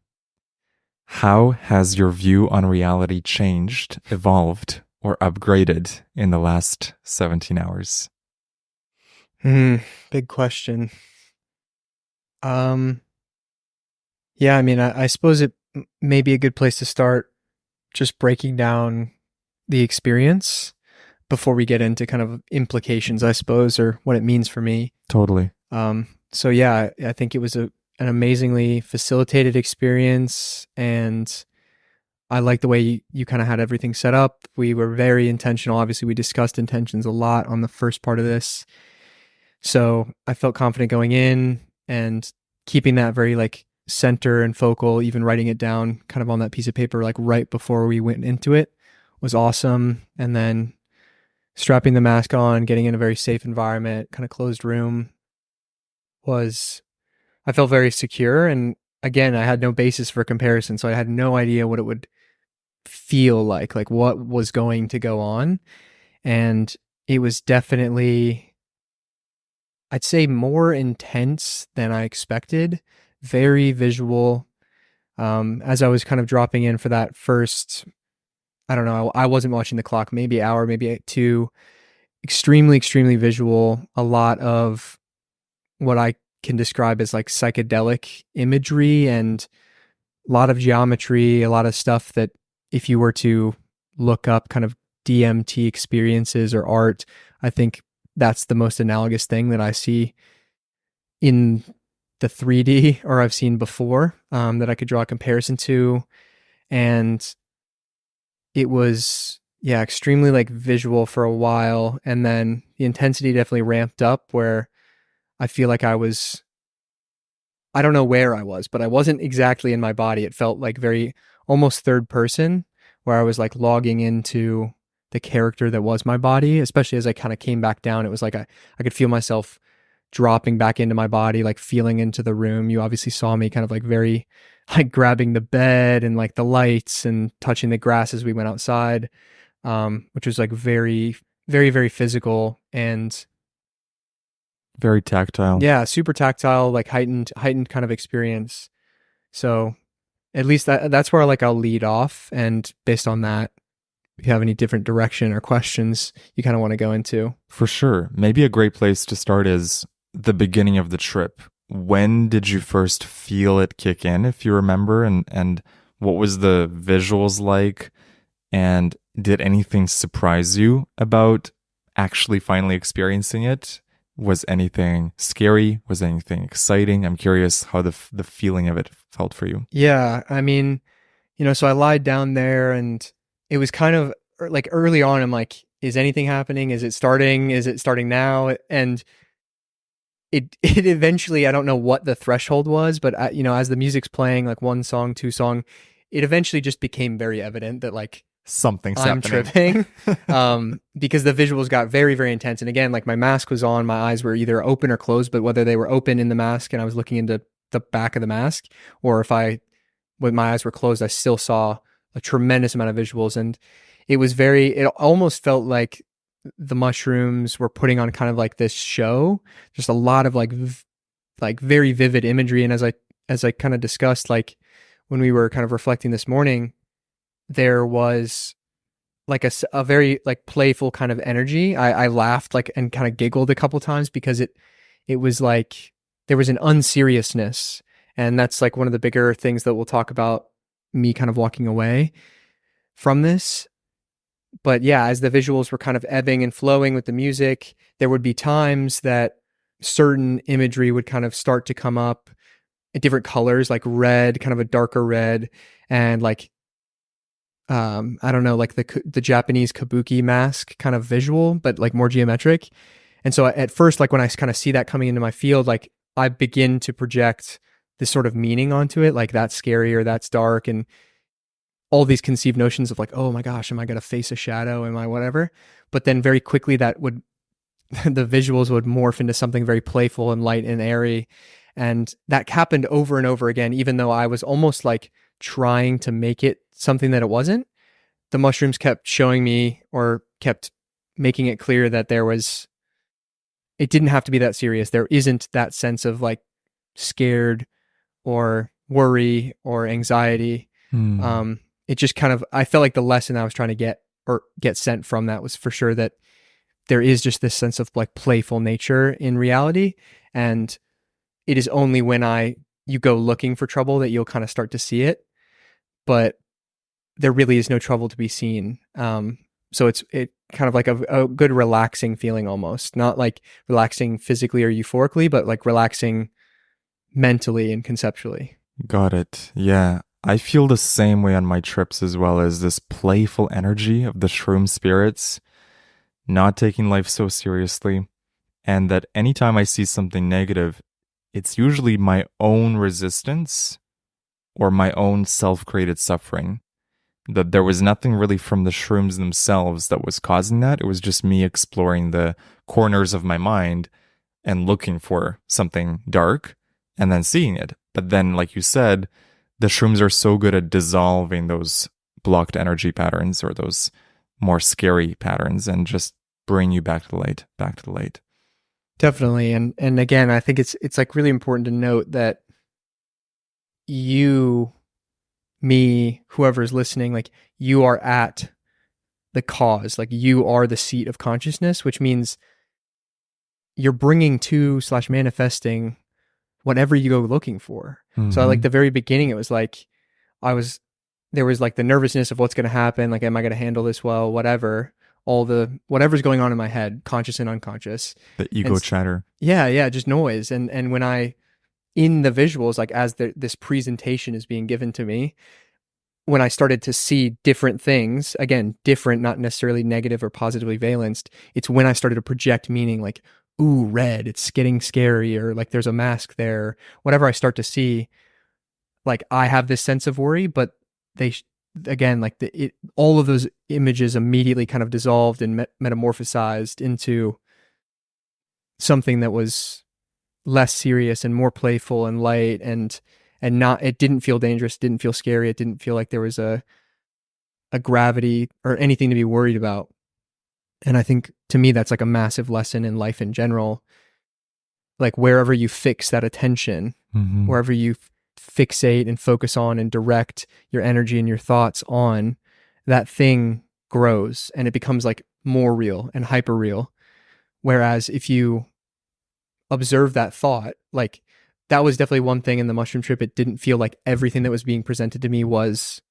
How has your view on reality changed, evolved, or upgraded in the last 17 hours? Big question. Yeah, I mean, I suppose it may be a good place to start just breaking down the experience before we get into kind of implications, I suppose, or what it means for me. Totally. So yeah, I think it was an amazingly facilitated experience, and I like the way you kind of had everything set up. We were very intentional. Obviously, we discussed intentions a lot on the first part of this. So I felt confident going in and keeping that very like center and focal, even writing it down kind of on that piece of paper, like right before we went into it was awesome. And then strapping the mask on, getting in a very safe environment, kind of closed room I felt very secure. And again, I had no basis for comparison. So I had no idea what it would feel like what was going to go on. And it was definitely, I'd say, more intense than I expected. Very visual. As I was kind of dropping in for that first, I don't know, I wasn't watching the clock, maybe hour, maybe 2, extremely, extremely visual. A lot of what I can describe as like psychedelic imagery and a lot of geometry, a lot of stuff that if you were to look up kind of DMT experiences or art, I think that's the most analogous thing that I see in the 3D or I've seen before that I could draw a comparison to. And it was, yeah, extremely like visual for a while. And then the intensity definitely ramped up where I feel like I don't know where I was, but I wasn't exactly in my body. It felt like very almost third person where I was like logging into the character that was my body, especially as I kind of came back down. It was like I could feel myself dropping back into my body, like feeling into the room. You obviously saw me kind of like very like grabbing the bed and like the lights and touching the grass as we went outside, which was like very, very, very physical and very tactile. Yeah, super tactile, like heightened kind of experience. So at least that's where like I'll lead off, and based on that, if you have any different direction or questions you kind of want to go into. For sure. Maybe a great place to start is the beginning of the trip. When did you first feel it kick in, if you remember, and what was the visuals like, and did anything surprise you about actually finally experiencing it? Was anything scary? Was anything exciting? I'm curious how the feeling of it felt for you. Yeah, I mean, so I lied down there, and it was kind of like early on, I'm like, is anything happening? Is it starting? Is it starting now? And it eventually, I don't know what the threshold was, but as the music's playing, like one song, two song, it eventually just became very evident that like Something's I'm happening. tripping, because the visuals got very, very intense. And again, like my mask was on, my eyes were either open or closed, but whether they were open in the mask and I was looking into the back of the mask, or if when my eyes were closed, I still saw a tremendous amount of visuals. And it almost felt like the mushrooms were putting on kind of like this show, just a lot of like very vivid imagery. And as I kind of discussed, like when we were kind of reflecting this morning, there was like a very like playful kind of energy. I laughed like and kind of giggled a couple times because it was like there was an unseriousness, and that's like one of the bigger things that we'll talk about, me kind of walking away from this. But yeah, as the visuals were kind of ebbing and flowing with the music, there would be times that certain imagery would kind of start to come up in different colors, like red, kind of a darker red, and like I don't know, like the Japanese kabuki mask kind of visual, but like more geometric. And so at first, like when I kind of see that coming into my field, like I begin to project this sort of meaning onto it, like that's scary or that's dark, and all these conceived notions of like, oh my gosh, am I going to face a shadow? Am I whatever? But then very quickly the visuals would morph into something very playful and light and airy. And that happened over and over again, even though I was almost like trying to make it something that it wasn't. The mushrooms kept showing me, or kept making it clear that it didn't have to be that serious. There isn't that sense of like scared or worry or anxiety. It just kind of, I felt like the lesson I was trying to get sent from that was for sure that there is just this sense of like playful nature in reality. And it is only when you go looking for trouble that you'll kind of start to see it. But there really is no trouble to be seen. So it kind of like a good relaxing feeling, almost not like relaxing physically or euphorically, but like relaxing mentally and conceptually. Got it. Yeah. I feel the same way on my trips as well, as this playful energy of the shroom spirits, not taking life so seriously. And that anytime I see something negative, it's usually my own resistance or my own self-created suffering. That there was nothing really from the shrooms themselves that was causing that. It was just me exploring the corners of my mind and looking for something dark and then seeing it. But then, like you said, the shrooms are so good at dissolving those blocked energy patterns or those more scary patterns and just bring you back to the light. Definitely. And again, I think it's like really important to note that you, me, whoever's listening, like you are at the cause, like you are the seat of consciousness, which means you're bringing to / manifesting whatever you go looking for. Mm-hmm. So like the very beginning, it was like there was like the nervousness of what's going to happen. Like, am I going to handle this well? Whatever, whatever's going on in my head, conscious and unconscious. The ego chatter. Yeah. Just noise. And when in the visuals, like as this presentation is being given to me, when I started to see different things, again, different, not necessarily negative or positively valenced, it's when I started to project meaning, like, ooh, red, it's getting scary, or like there's a mask there, whatever I start to see, like I have this sense of worry, but again, like all of those images immediately kind of dissolved and metamorphosized into something that was less serious and more playful and light, and not, it didn't feel dangerous, didn't feel scary, it didn't feel like there was a gravity or anything to be worried about. And I think to me, that's like a massive lesson in life in general. Like wherever you fix that attention, mm-hmm. wherever you fixate and focus on and direct your energy and your thoughts on, that thing grows and it becomes like more real and hyper real. Whereas if you observe that thought, like that was definitely one thing in the mushroom trip. It didn't feel like everything that was being presented to me was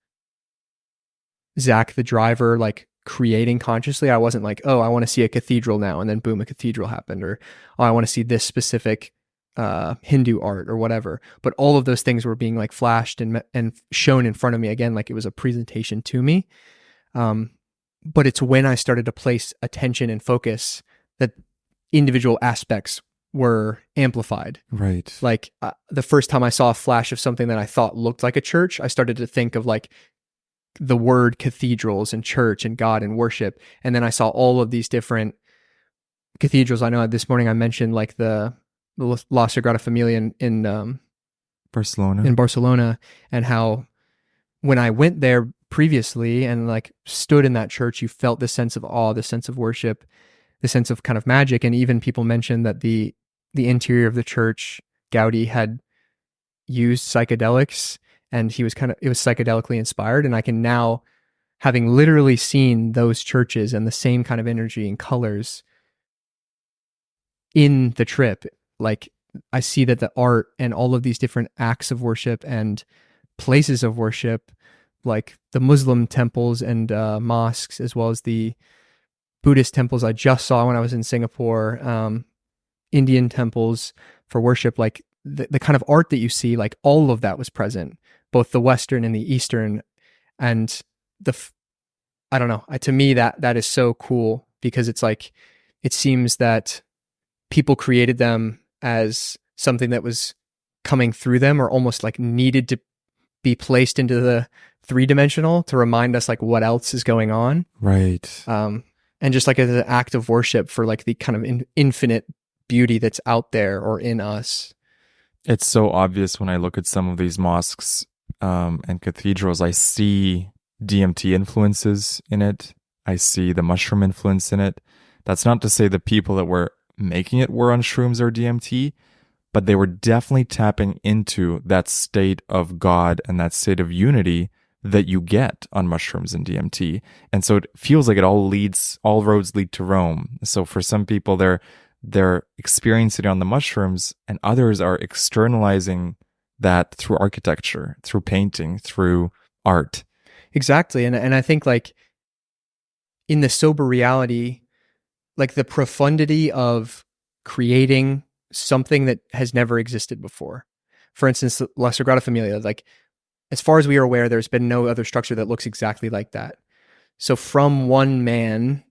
Zach, the driver, like creating consciously. I wasn't like, oh, I want to see a cathedral now, and then boom, a cathedral happened, or oh, I want to see this specific Hindu art or whatever. But all of those things were being like flashed and shown in front of me again, like it was a presentation to me. But it's when I started to place attention and focus that individual aspects were amplified. Right. Like the first time I saw a flash of something that I thought looked like a church, I started to think of like the word cathedrals and church and God and worship. And then I saw all of these different cathedrals. I know this morning I mentioned like the La Sagrada Familia in Barcelona, and how when I went there previously and like stood in that church, you felt this sense of awe, this sense of worship, the sense of kind of magic. And even people mentioned that the interior of the church, Gaudi had used psychedelics, and it was psychedelically inspired. And I can now, having literally seen those churches and the same kind of energy and colors in the trip, like I see that the art and all of these different acts of worship and places of worship, like the Muslim temples and mosques, as well as the Buddhist temples I just saw when I was in Singapore, Indian temples for worship, like the kind of art that you see, like all of that was present, both the Western and the Eastern. And I don't know, to me that is so cool, because it's like, it seems that people created them as something that was coming through them, or almost like needed to be placed into the three-dimensional to remind us like what else is going on. Right. And just like as an act of worship for like the kind of infinite beauty that's out there or in us. It's so obvious when I look at some of these mosques and cathedrals. I see DMT influences in it. I see the mushroom influence in it. That's not to say the people that were making it were on shrooms or DMT, but they were definitely tapping into that state of God and that state of unity that you get on mushrooms and DMT. And so it feels like all roads lead to Rome. So for some people, they're experiencing it on the mushrooms, and others are externalizing that through architecture, through painting, through art. Exactly. And I think like in the sober reality, like the profundity of creating something that has never existed before. For instance, La Sagrada Familia, like as far as we are aware, there's been no other structure that looks exactly like that. So from one man,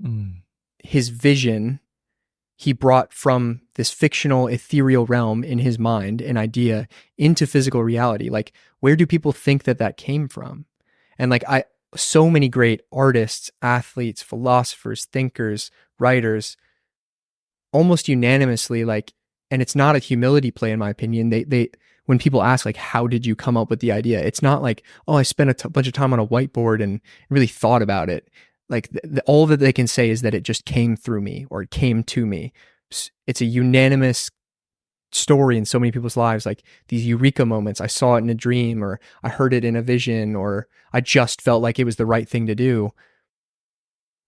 his vision, he brought from this fictional ethereal realm in his mind, an idea, into physical reality. Like, where do people think that came from? And like so many great artists, athletes, philosophers, thinkers, writers, almost unanimously, like, and it's not a humility play in my opinion. They when people ask like, how did you come up with the idea? It's not like, oh, I spent a bunch of time on a whiteboard and really thought about it. Like all that they can say is that it just came through me, or it came to me. It's a unanimous story in so many people's lives, like these eureka moments. I saw it in a dream, or I heard it in a vision, or I just felt like it was the right thing to do.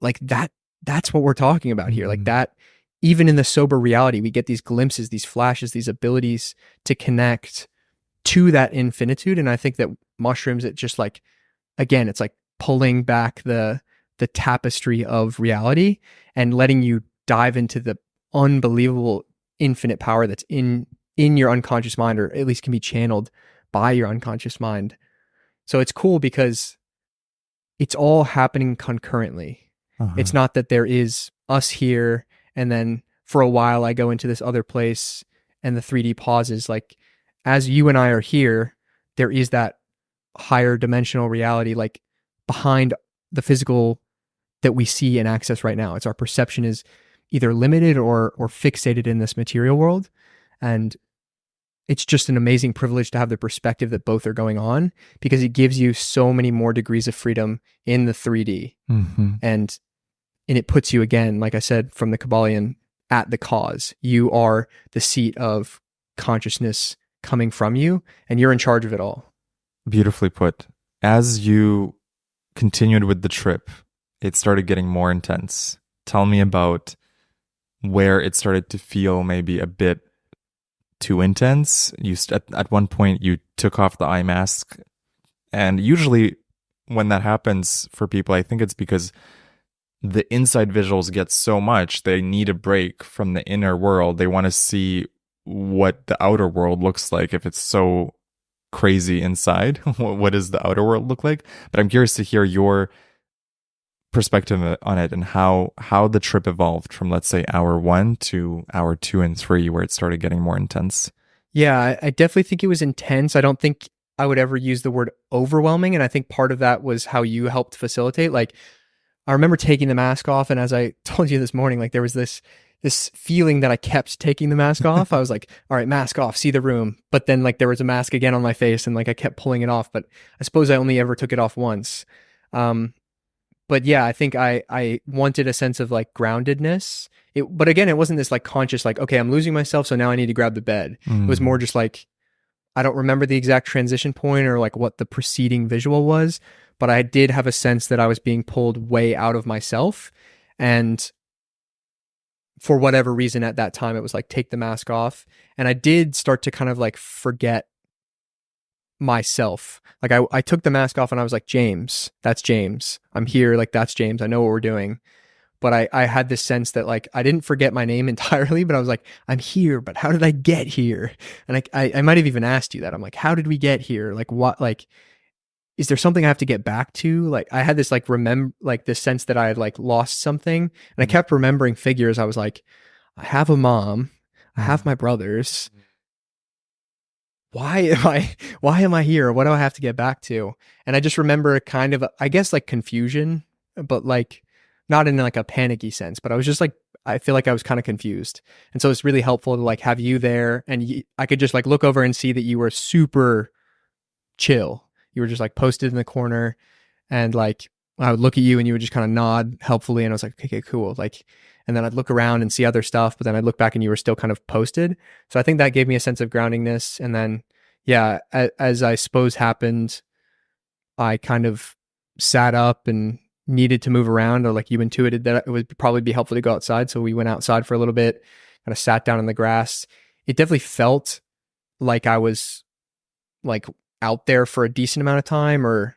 Like that's what we're talking about here. Like that, even in the sober reality, we get these glimpses, these flashes, these abilities to connect to that infinitude. And I think that mushrooms, it just like, again, it's like pulling back the tapestry of reality and letting you dive into the unbelievable infinite power that's in your unconscious mind, or at least can be channeled by your unconscious mind. So it's cool because it's all happening concurrently. It's not that there is us here and then for a while I go into this other place and the 3D pauses. Like as you and I are here, there is that higher dimensional reality like behind the physical that we see and access right now. It's our perception is either limited or fixated in this material world. And it's just an amazing privilege to have the perspective that both are going on, because it gives you so many more degrees of freedom in the 3D. And it puts you, again, like I said, from the Kabbalion, at the cause. You are the seat of consciousness coming from you, and you're in charge of it all. Beautifully put. As you continued with the trip, it started getting more intense. Tell me about where it started to feel maybe a bit too intense. At one point you took off the eye mask, and usually when that happens for people, I think it's because the inside visuals get so much, they need a break from the inner world. They want to see what the outer world looks like. If it's so crazy inside, what does the outer world look like? But I'm curious to hear your perspective on it and how the trip evolved from, let's say, hour 1 to hour 2 and 3, where it started getting more intense. Yeah, I definitely think it was intense. I don't think I would ever use the word overwhelming. And I think part of that was how you helped facilitate. Like, I remember taking the mask off, and as I told you this morning, like there was this feeling that I kept taking the mask off. I was like, all right, mask off, see the room. But then like there was a mask again on my face, and like I kept pulling it off. But I suppose I only ever took it off once. But yeah, I think I wanted a sense of like groundedness. But again, it wasn't this like conscious like, okay, I'm losing myself, so now I need to grab the bed. It was more just like, I don't remember the exact transition point or like what the preceding visual was, but I did have a sense that I was being pulled way out of myself. And for whatever reason at that time, it was like, take the mask off. And I did start to kind of like forget myself. Like I took the mask off and I was like, James, that's James. I'm here. Like, that's James. I know what we're doing. But I had this sense that like, I didn't forget my name entirely, but I was like, I'm here, but how did I get here? And I might have even asked you that. I'm like, how did we get here? Like, what, like, is there something I have to get back to? Like, I had this like like this sense that I had like lost something, and I kept remembering figures. I was like, I have a mom, I have my brothers. Why am I here? What do I have to get back to? And I just remember kind of, I guess like confusion, but like not in like a panicky sense, but I was just like, I feel like I was kind of confused. And so it's really helpful to like have you there, and I could just like look over and see that you were super chill. You were just like posted in the corner, and like I would look at you and you would just kind of nod helpfully, and I was like, okay, cool. Like, and then I'd look around and see other stuff, but then I'd look back and you were still kind of posted. So I think that gave me a sense of groundingness. And then, yeah, as I suppose happened, I kind of sat up and needed to move around, or like you intuited that it would probably be helpful to go outside. So we went outside for a little bit, kind of sat down in the grass. It definitely felt like I was like out there for a decent amount of time, or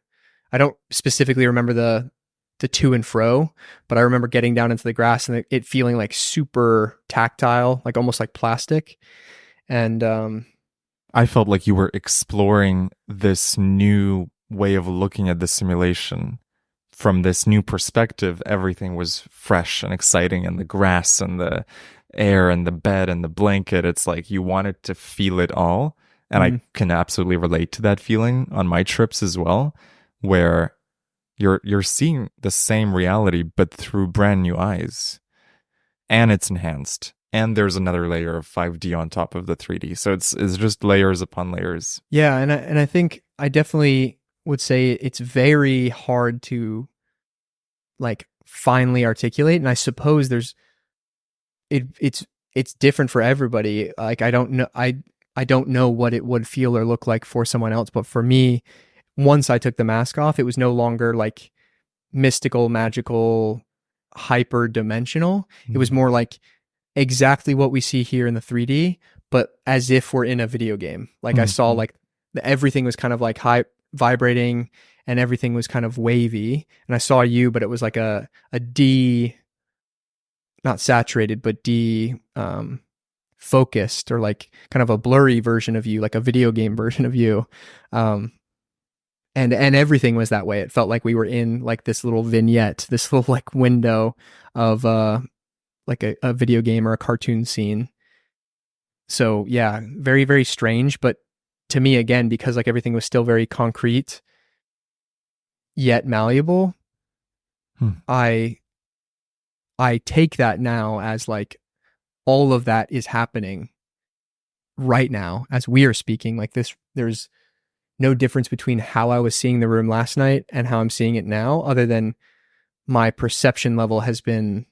I don't specifically remember the to and fro, but I remember getting down into the grass and it feeling like super tactile, like almost like plastic. And I felt like you were exploring this new way of looking at the simulation from this new perspective. Everything was fresh and exciting, and the grass and the air and the bed and the blanket. It's like you wanted to feel it all. And I can absolutely relate to that feeling on my trips as well, where you're seeing the same reality, but through brand new eyes. And it's enhanced. And there's another layer of 5D on top of the 3D. So it's just layers upon layers. Yeah, and I think I definitely would say it's very hard to like finally articulate. And I suppose it's different for everybody. Like I don't know what it would feel or look like for someone else, but for me, once I took the mask off, it was no longer like mystical, magical, hyper dimensional. It was more like exactly what we see here in the 3D, but as if we're in a video game. Like I saw like everything was kind of like high vibrating, and everything was kind of wavy. And I saw you, but it was like a D, not saturated, but D focused, or like kind of a blurry version of you, like a video game version of you. And everything was that way. It felt like we were in like this little vignette, this little like window of like a video game or a cartoon scene. So yeah, very, very strange. But to me, again, because like everything was still very concrete yet malleable, I take that now as like all of that is happening right now as we are speaking. Like this, there's no difference between how I was seeing the room last night and how I'm seeing it now, other than my perception level has been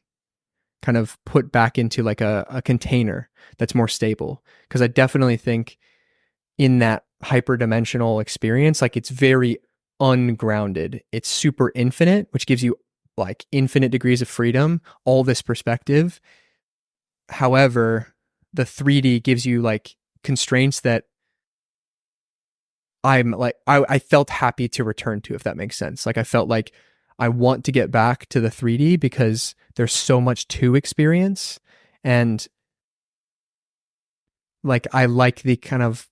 kind of put back into like a container that's more stable. Because I definitely think in that hyperdimensional experience, like it's very ungrounded. It's super infinite, which gives you like infinite degrees of freedom, all this perspective. However, the 3D gives you like constraints that I'm like, I felt happy to return to, if that makes sense. Like I felt like I want to get back to the 3D because there's so much to experience. And like, I like the kind of,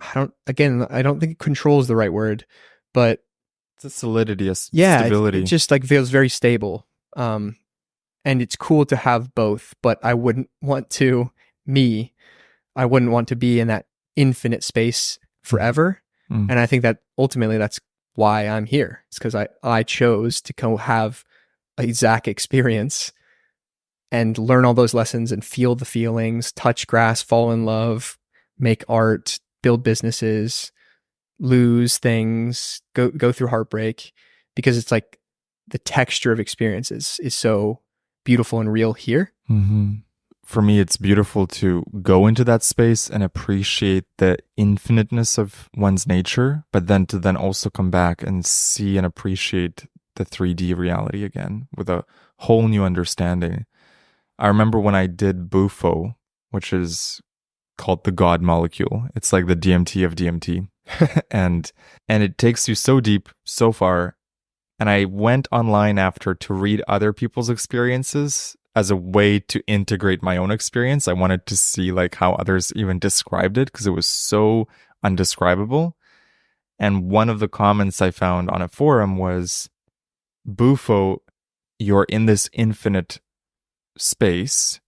I don't think control is the right word, but It's a solidity, Yeah, stability. it just like feels very stable. And it's cool to have both, but I wouldn't want to be in that infinite space forever. Mm. And I think that ultimately that's why I'm here. It's because I chose to go have a Zach experience and learn all those lessons and feel the feelings, touch grass, fall in love, make art, build businesses, lose things, go through heartbreak, because it's like the texture of experiences is so beautiful and real here. Mm-hmm. For me, it's beautiful to go into that space and appreciate the infiniteness of one's nature, but then to then also come back and see and appreciate the 3D reality again with a whole new understanding. I remember when I did Bufo, which is called the God molecule. It's like the DMT of DMT. and it takes you so deep, so far. And I went online after to read other people's experiences as a way to integrate my own experience. I wanted to see like how others even described it because it was so undescribable. And one of the comments I found on a forum was, Bufo, you're in this infinite space,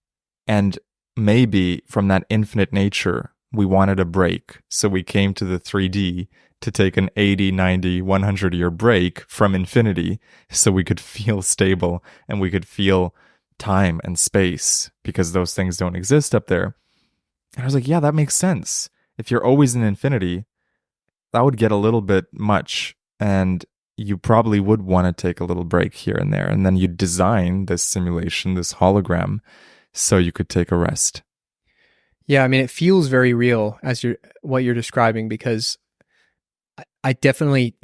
and maybe from that infinite nature, we wanted a break. So we came to the 3D to take an 80, 90, 100-year break from infinity so we could feel stable and we could feel time and space because those things don't exist up there. And I was like, yeah, that makes sense. If you're always in infinity, that would get a little bit much, and you probably would want to take a little break here and there. And then you design this simulation, this hologram, so you could take a rest. Yeah, I mean, it feels very real as what you're describing, because I definitely,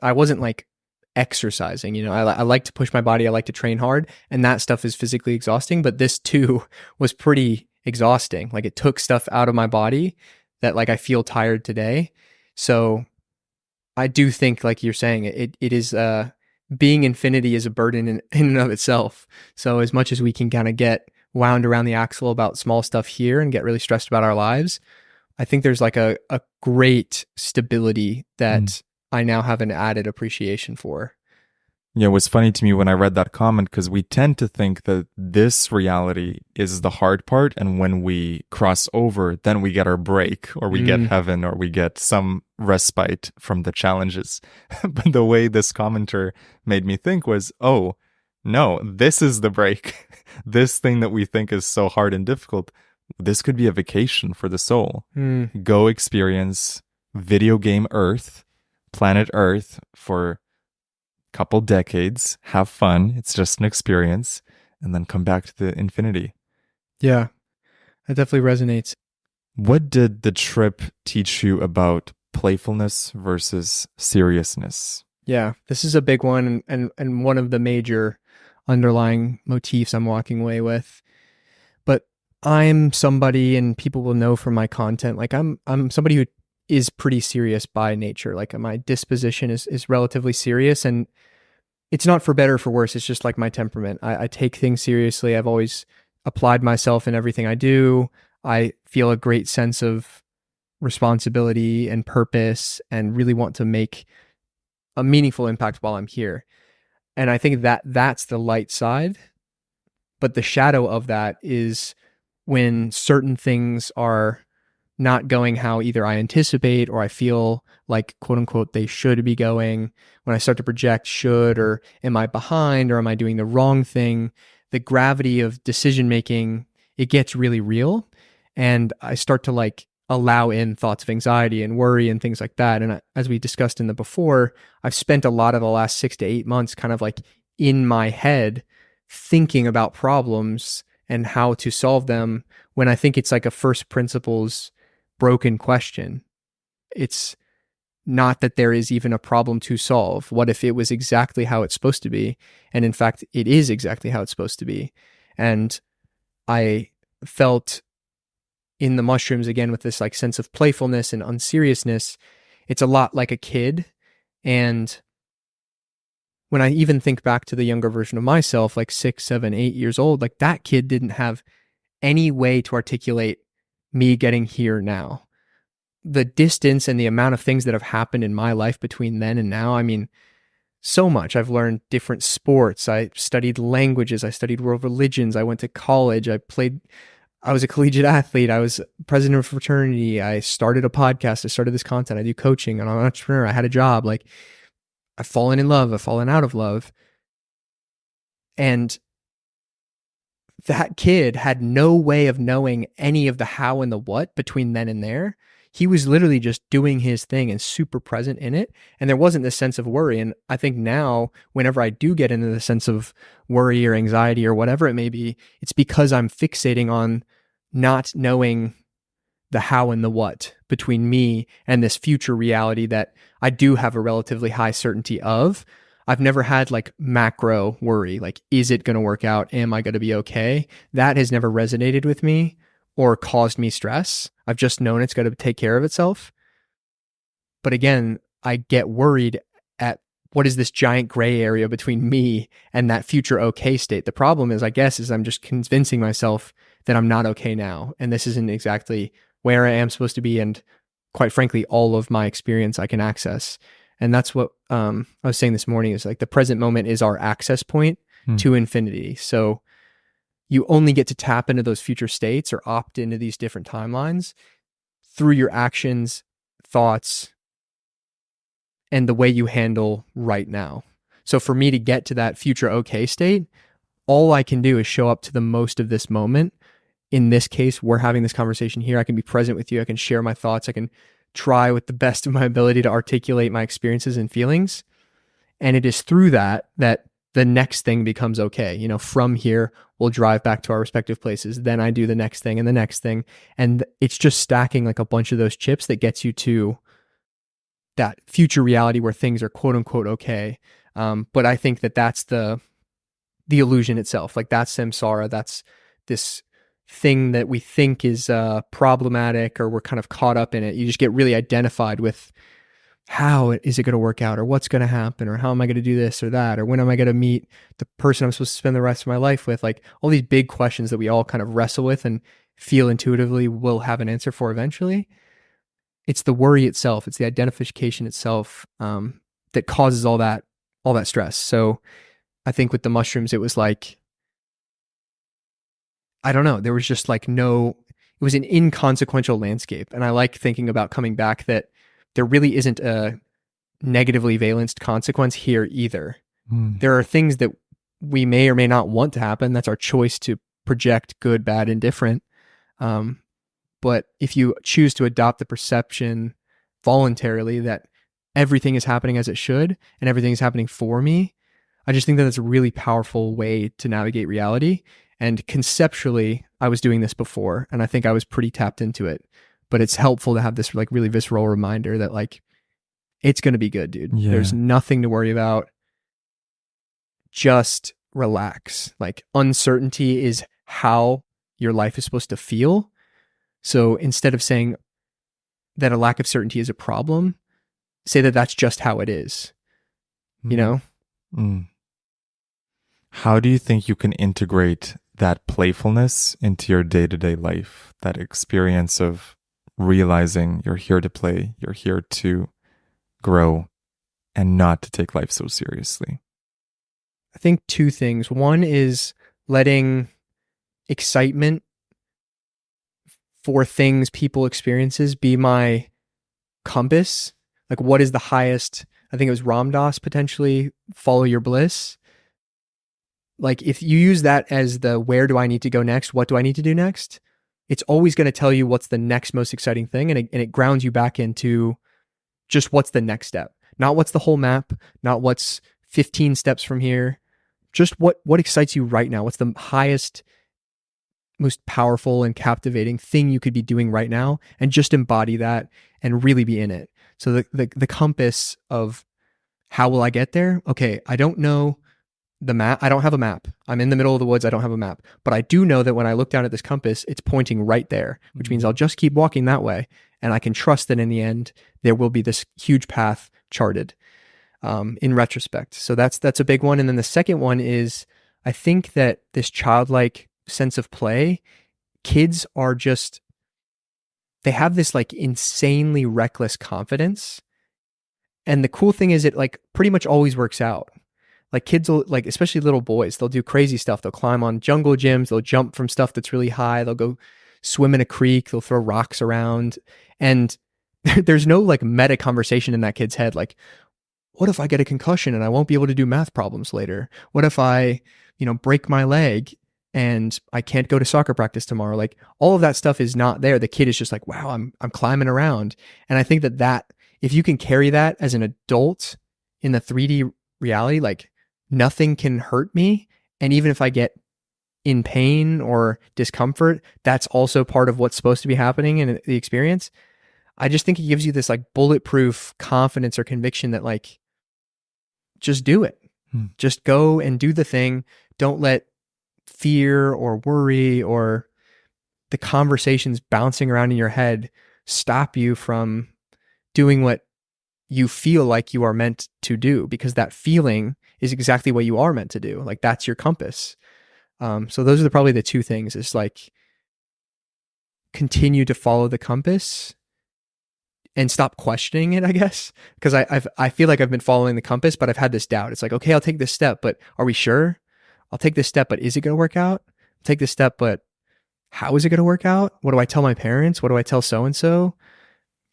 I wasn't like exercising, I like to push my body. I like to train hard, and that stuff is physically exhausting, but this too was pretty exhausting. Like it took stuff out of my body that like I feel tired today. So I do think, like you're saying, it is, being infinity is a burden in and of itself. So as much as we can kind of get wound around the axle about small stuff here and get really stressed about our lives, I think there's like a great stability that I now have an added appreciation for. Yeah, it was funny to me when I read that comment because we tend to think that this reality is the hard part, and when we cross over, then we get our break, or we get heaven, or we get some respite from the challenges. But the way this commenter made me think was, oh, no, this is the break. This thing that we think is so hard and difficult, this could be a vacation for the soul. Go experience video game Earth, planet Earth for couple decades, have fun, it's just an experience, and then come back to the infinity. Yeah, that definitely resonates. What did the trip teach you about playfulness versus seriousness? Yeah, this is a big one, and one of the major underlying motifs I'm walking away with. But I'm somebody, and people will know from my content, like I'm somebody who is pretty serious by nature. Like my disposition is relatively serious, and it's not for better or for worse. It's just like my temperament. I take things seriously. I've always applied myself in everything I do. I feel a great sense of responsibility and purpose, and really want to make a meaningful impact while I'm here. And I think that that's the light side. But the shadow of that is when certain things are not going how either I anticipate or I feel like, quote unquote, they should be going. When I start to project should, or am I behind, or am I doing the wrong thing? The gravity of decision making, it gets really real. And I start to like allow in thoughts of anxiety and worry and things like that. And as we discussed in the before, I've spent a lot of the last 6 to 8 months kind of like in my head thinking about problems and how to solve them, when I think it's like a first principles broken question. It's not that there is even a problem to solve. What if it was exactly how it's supposed to be? And in fact, it is exactly how it's supposed to be. And I felt in the mushrooms, again, with this like sense of playfulness and unseriousness, it's a lot like a kid. And when I even think back to the younger version of myself, like 6, 7, 8 years old, like that kid didn't have any way to articulate me getting here now. The distance and the amount of things that have happened in my life between then and now, I mean, so much. I've learned different sports. I studied languages. I studied world religions. I went to college. I was a collegiate athlete. I was president of a fraternity. I started a podcast. I started this content. I do coaching. I'm an entrepreneur. I had a job. Like, I've fallen in love. I've fallen out of love. And that kid had no way of knowing any of the how and the what between then and there. He was literally just doing his thing and super present in it. And there wasn't this sense of worry. And I think now, whenever I do get into the sense of worry or anxiety or whatever it may be, it's because I'm fixating on not knowing the how and the what between me and this future reality that I do have a relatively high certainty of. I've never had like macro worry, like, is it going to work out? Am I going to be okay? That has never resonated with me or caused me stress. I've just known it's going to take care of itself. But again, I get worried at what is this giant gray area between me and that future okay state. The problem is, I guess, is I'm just convincing myself that I'm not okay now. And this isn't exactly where I am supposed to be. And quite frankly, all of my experience I can access. And that's what I was saying this morning, is like the present moment is our access point to infinity. So you only get to tap into those future states or opt into these different timelines through your actions, thoughts, and the way you handle right now. So for me to get to that future okay state, all I can do is show up to the most of this moment. In this case, we're having this conversation here. I can be present with you. I can share my thoughts. I can try with the best of my ability to articulate my experiences and feelings. And it is through that the next thing becomes okay. You know, from here, we'll drive back to our respective places. Then I do the next thing and the next thing. And it's just stacking like a bunch of those chips that gets you to that future reality where things are quote unquote okay. But I think that that's the illusion itself. Like, that's samsara. That's this thing that we think is problematic, or we're kind of caught up in it. You just get really identified with how is it going to work out, or what's going to happen, or how am I going to do this or that, or when am I going to meet the person I'm supposed to spend the rest of my life with? Like, all these big questions that we all kind of wrestle with and feel intuitively we'll have an answer for eventually. It's the worry itself. It's the identification itself that causes all that stress. So I think with the mushrooms, it was like, I don't know, there was just like it was an inconsequential landscape. And I like thinking about coming back that there really isn't a negatively valenced consequence here either. There are things that we may or may not want to happen. That's our choice to project good, bad, indifferent. But if you choose to adopt the perception voluntarily that everything is happening as it should and everything is happening for me, I just think that that's a really powerful way to navigate reality. And conceptually, I was doing this before, and I think I was pretty tapped into it. But it's helpful to have this like really visceral reminder that like, it's going to be good, dude. Yeah. There's nothing to worry about. Just relax. Like, uncertainty is how your life is supposed to feel. So instead of saying that a lack of certainty is a problem, say that that's just how it is, you know? How do you think you can integrate that playfulness into your day-to-day life? That experience of realizing you're here to play, you're here to grow, and not to take life so seriously? I think two things. One is letting excitement for things, people, experiences be my compass. Like, what is the highest? I think it was Ram Dass potentially, follow your bliss. Like, if you use that as the where do I need to go next? What do I need to do next? It's always going to tell you what's the next most exciting thing. And it grounds you back into just what's the next step. Not what's the whole map, not what's 15 steps from here. Just what excites you right now. What's the highest, most powerful and captivating thing you could be doing right now, and just embody that and really be in it. So the compass of how will I get there? Okay, I don't know the map. I don't have a map. I'm in the middle of the woods. I don't have a map. But I do know that when I look down at this compass, it's pointing right there, which means I'll just keep walking that way. And I can trust that in the end, there will be this huge path charted in retrospect. So that's a big one. And then the second one is, I think that this childlike sense of play, kids are just, they have this like insanely reckless confidence. And the cool thing is it like pretty much always works out. Like kids will, like, especially little boys, they'll do crazy stuff. They'll climb on jungle gyms. They'll jump from stuff that's really high. They'll go swim in a creek. They'll throw rocks around. And there's no like meta conversation in that kid's head. Like, what if I get a concussion and I won't be able to do math problems later? What if I, break my leg and I can't go to soccer practice tomorrow? Like all of that stuff is not there. The kid is just like, wow, I'm climbing around. And I think that if you can carry that as an adult in the 3D reality, like nothing can hurt me. And even if I get in pain or discomfort, that's also part of what's supposed to be happening in the experience. I just think it gives you this like bulletproof confidence or conviction that like, just do it. Just go and do the thing. Don't let fear or worry or the conversations bouncing around in your head stop you from doing what you feel like you are meant to do, because that feeling is exactly what you are meant to do. Like that's your compass. So those are probably the two things, is like continue to follow the compass and stop questioning it, I guess. Because I feel like I've been following the compass, but I've had this doubt. It's like, okay, I'll take this step, but are we sure? I'll take this step, but is it going to work out? I'll take this step, but how is it going to work out? What do I tell my parents? What do I tell so-and-so?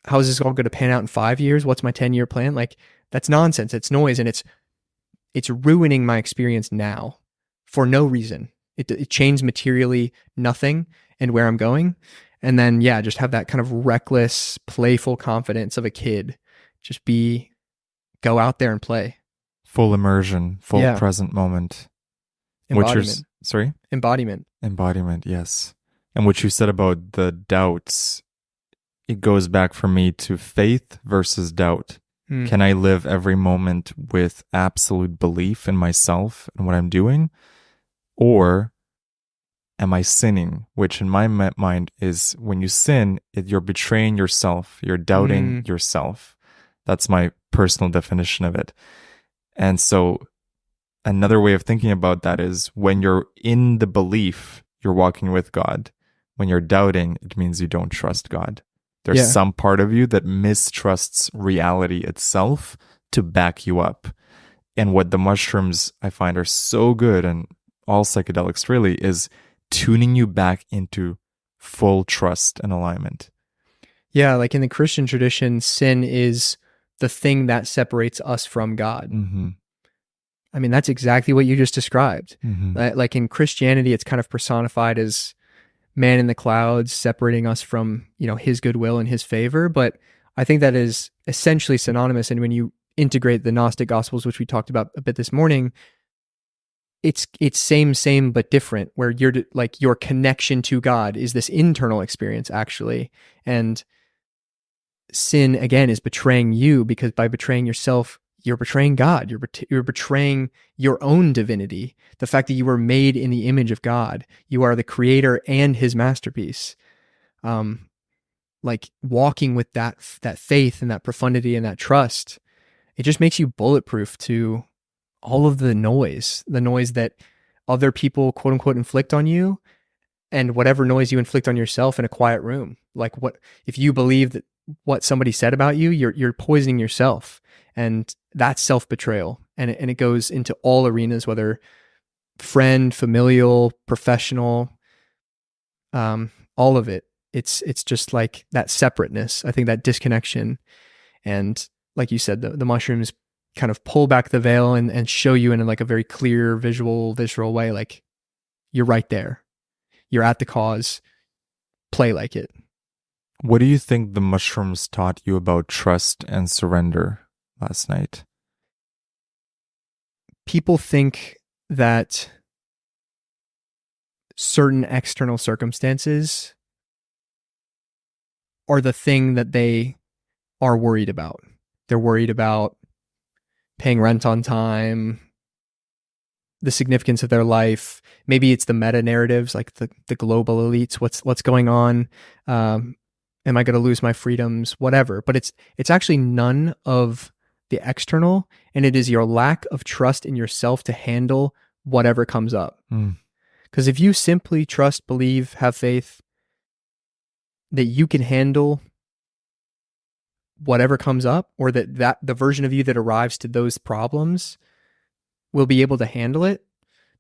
How is this all going to pan out in 5 years? What's my 10-year plan? Like that's nonsense. It's noise. And it's ruining my experience now for no reason. It changed materially nothing and where I'm going. And then, yeah, just have that kind of reckless, playful confidence of a kid. Just go out there and play. Full immersion, full present moment. Embodiment. Sorry? Embodiment, yes. And what you said about the doubts, it goes back for me to faith versus doubt. Can I live every moment with absolute belief in myself and what I'm doing? Or am I sinning? Which in my mind is, when you sin, you're betraying yourself. You're doubting yourself. That's my personal definition of it. And so another way of thinking about that is, when you're in the belief, you're walking with God. When you're doubting, it means you don't trust God. There's some part of you that mistrusts reality itself to back you up. And what the mushrooms I find are so good, and all psychedelics really, is tuning you back into full trust and alignment. Yeah, like in the Christian tradition, sin is the thing that separates us from God. Mm-hmm. I mean, that's exactly what you just described. Mm-hmm. Like in Christianity, it's kind of personified as man in the clouds separating us from, his goodwill and his favor. But I think that is essentially synonymous. And when you integrate the Gnostic Gospels, which we talked about a bit this morning, it's same, but different, where you're like, your connection to God is this internal experience actually. And sin again is betraying you, because by betraying yourself, you're betraying God. You're betraying your own divinity. The fact that you were made in the image of God. You are the creator and his masterpiece. Like walking with that faith and that profundity and that trust, it just makes you bulletproof to all of the noise that other people, quote unquote, inflict on you, and whatever noise you inflict on yourself in a quiet room. Like, what if you believe that what somebody said about you, you're poisoning yourself. And that's self-betrayal. And it goes into all arenas, whether friend, familial, professional, all of it. It's just like that separateness. I think that disconnection. And like you said, the mushrooms kind of pull back the veil and show you in like a very clear, visceral way, like you're right there. You're at the cause. Play like it. What do you think the mushrooms taught you about trust and surrender last night? People think that certain external circumstances are the thing that they are worried about. They're worried about paying rent on time, the significance of their life. Maybe it's the meta narratives, like the global elites. What's going on? Am I going to lose my freedoms? Whatever. But it's actually none of the external, and it is your lack of trust in yourself to handle whatever comes up. Because if you simply trust, believe, have faith that you can handle whatever comes up, or that the version of you that arrives to those problems will be able to handle it,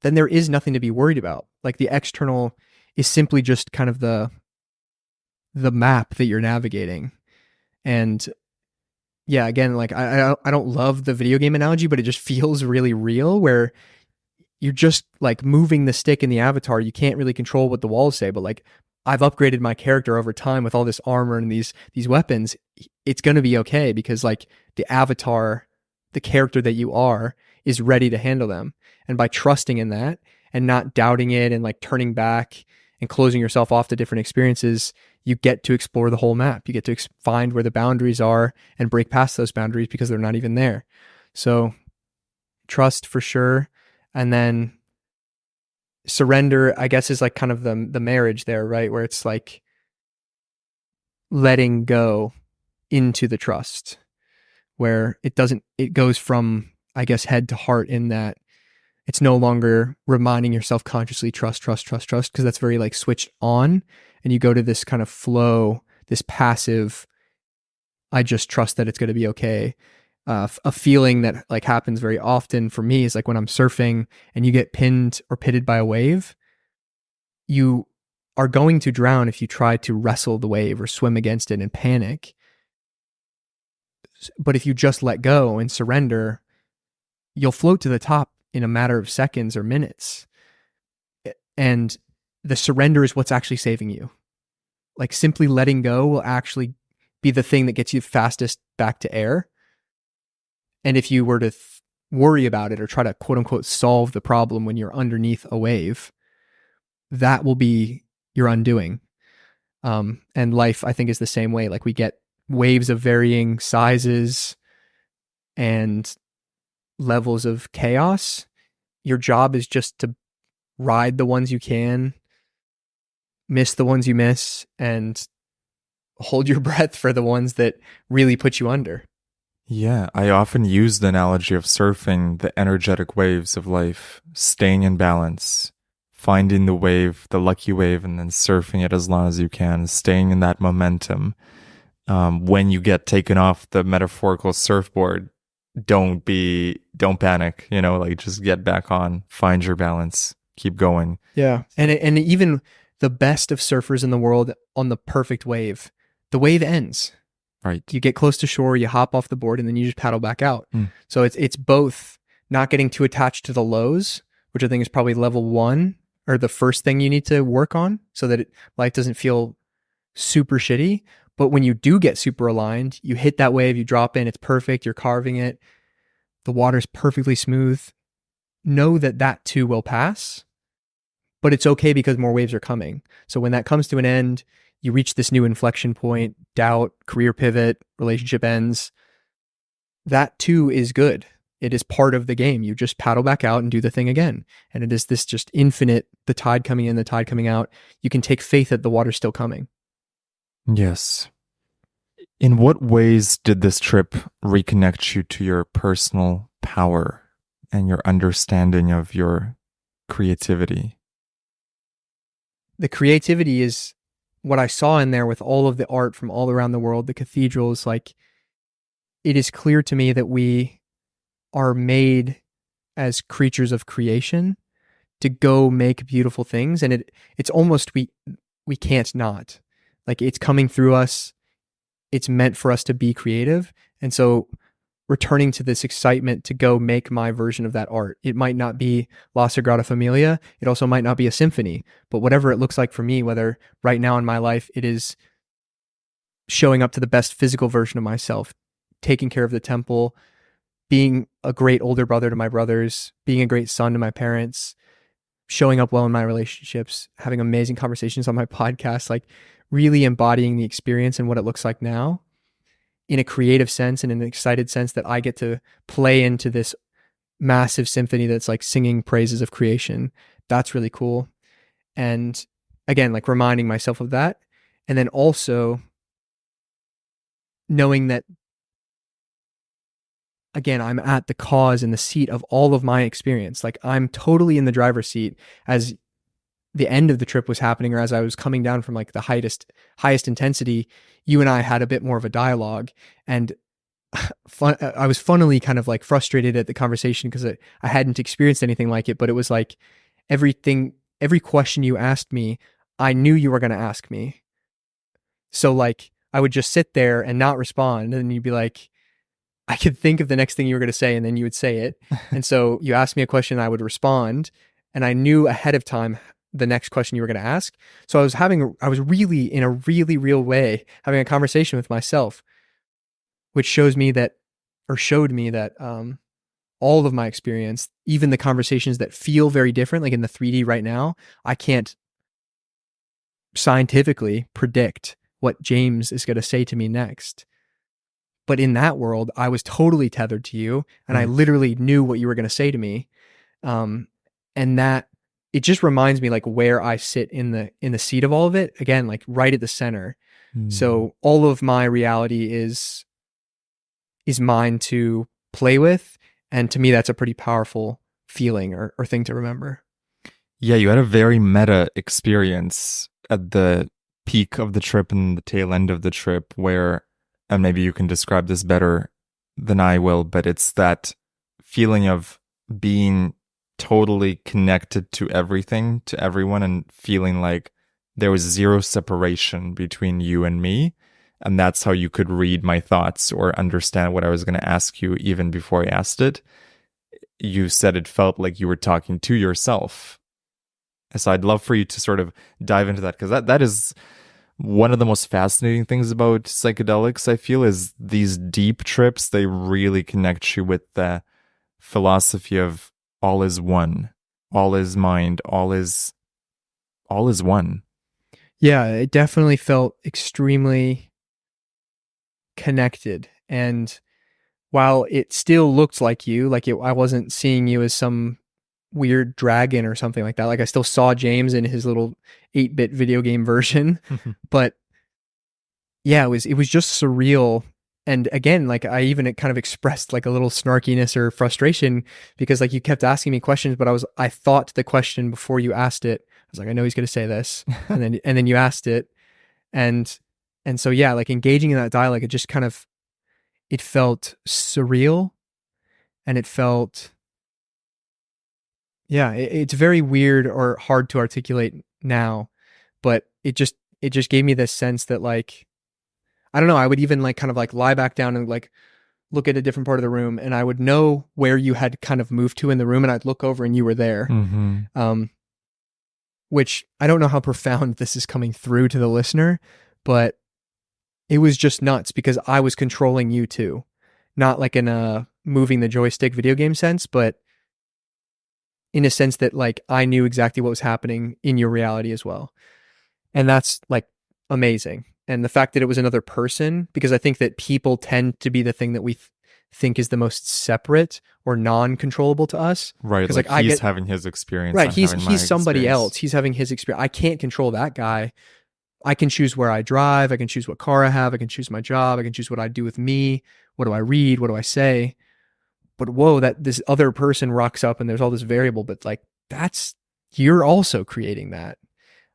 then there is nothing to be worried about. Like the external is simply just kind of the map that you're navigating. And yeah, again, like I don't love the video game analogy, but it just feels really real, where you're just like moving the stick in the avatar. You can't really control what the walls say, but like I've upgraded my character over time with all this armor and these weapons. It's going to be okay, because like the avatar, the character that you are, is ready to handle them. And by trusting in that and not doubting it and like turning back and closing yourself off to different experiences, you get to explore the whole map. You get to find where the boundaries are and break past those boundaries because they're not even there. So trust for sure. And then surrender, I guess, is like kind of the marriage there, right? Where it's like letting go into the trust, where it goes from, I guess, head to heart, in that it's no longer reminding yourself consciously trust, because that's very like switched on. And you go to this kind of flow, this passive, I just trust that it's going to be okay. A feeling that like happens very often for me is like when I'm surfing and you get pinned or pitted by a wave, you are going to drown if you try to wrestle the wave or swim against it and panic. But if you just let go and surrender, you'll float to the top in a matter of seconds or minutes. And the surrender is what's actually saving you. Like simply letting go will actually be the thing that gets you fastest back to air. And if you were to worry about it or try to quote unquote solve the problem when you're underneath a wave, that will be your undoing. And life, I think, is the same way. Like we get waves of varying sizes and levels of chaos. Your job is just to ride the ones you can, miss the ones you miss, and hold your breath for the ones that really put you under. Yeah, I often use the analogy of surfing the energetic waves of life, staying in balance, finding the wave, the lucky wave, and then surfing it as long as you can, staying in that momentum. When you get taken off the metaphorical surfboard, don't panic, like just get back on, find your balance, keep going. Yeah. And even the best of surfers in the world on the perfect wave, the wave ends. Right. You get close to shore, you hop off the board, and then you just paddle back out. So it's both not getting too attached to the lows, which I think is probably level 1 or the first thing you need to work on, so that life doesn't feel super shitty. But when you do get super aligned, you hit that wave, you drop in, it's perfect, you're carving it, the water's perfectly smooth. Know that too will pass, but it's okay because more waves are coming. So when that comes to an end, you reach this new inflection point, doubt, career pivot, relationship ends. That too is good. It is part of the game. You just paddle back out and do the thing again. And it is this just infinite, the tide coming in, the tide coming out. You can take faith that the water's still coming. Yes. In what ways did this trip reconnect you to your personal power and your understanding of your creativity? The creativity is what I saw in there with all of the art from all around the world, the cathedrals. Like, it is clear to me that we are made as creatures of creation to go make beautiful things. And it's almost, we can't not. Like, it's coming through us. It's meant for us to be creative. And so returning to this excitement to go make my version of that art. It might not be La Sagrada Familia. It also might not be a symphony, but whatever it looks like for me, whether right now in my life, it is showing up to the best physical version of myself, taking care of the temple, being a great older brother to my brothers, being a great son to my parents, showing up well in my relationships, having amazing conversations on my podcast, like really embodying the experience and what it looks like now in a creative sense and in an excited sense that I get to play into this massive symphony that's like singing praises of creation. That's really cool. And again, like reminding myself of that. And then also knowing that, again, I'm at the cause and the seat of all of my experience. Like, I'm totally in the driver's seat as the end of the trip was happening, or as I was coming down from like the highest intensity, you and I had a bit more of a dialogue, and I was funnily kind of like frustrated at the conversation because I hadn't experienced anything like it, but it was like every question you asked me, I knew you were going to ask me. So like I would just sit there and not respond, and then you'd be like, I could think of the next thing you were going to say, and then you would say it. And so you asked me a question, I would respond, and I knew ahead of time the next question you were going to ask. So I was really, in a really real way, having a conversation with myself, which showed me that all of my experience, even the conversations that feel very different, like in the 3D right now, I can't scientifically predict what James is going to say to me next. But in that world, I was totally tethered to you, and I literally knew what you were going to say to me. And that, it just reminds me like where I sit in the seat of all of it, again, like right at the center. So all of my reality is mine to play with. And to me, that's a pretty powerful feeling or thing to remember. Yeah, you had a very meta experience at the peak of the trip and the tail end of the trip where, and maybe you can describe this better than I will, but it's that feeling of being totally connected to everything, to everyone, and feeling like there was zero separation between you and me. And that's how you could read my thoughts or understand what I was going to ask you even before I asked it. You said it felt like you were talking to yourself. So I'd love for you to sort of dive into that, because that is one of the most fascinating things about psychedelics, I feel, is these deep trips. They really connect you with the philosophy of all is one, all is mind, all is one. Yeah, it definitely felt extremely connected. And while it still looked like you, like I wasn't seeing you as some weird dragon or something like that. Like I still saw James in his little 8-bit video game version, but yeah, it was just surreal. And again, like I even kind of expressed like a little snarkiness or frustration because like you kept asking me questions, but I thought the question before you asked it. I was like, I know he's going to say this. And then you asked it. And so, yeah, like engaging in that dialogue, it felt surreal, and it felt, yeah, it's very weird or hard to articulate now, but it just gave me this sense that like, I don't know, I would even like kind of like lie back down and like look at a different part of the room, and I would know where you had kind of moved to in the room, and I'd look over and you were there. Which I don't know how profound this is coming through to the listener, but it was just nuts because I was controlling you too. Not like in a moving the joystick video game sense, but in a sense that like I knew exactly what was happening in your reality as well. And that's like amazing. And the fact that it was another person, because I think that people tend to be the thing that we think is the most separate or non-controllable to us. Right, like he's having his experience. Right, he's somebody else. He's having his experience. I can't control that guy. I can choose where I drive. I can choose what car I have. I can choose my job. I can choose what I do with me. What do I read? What do I say? But whoa, that this other person rocks up and there's all this variable, but like you're also creating that.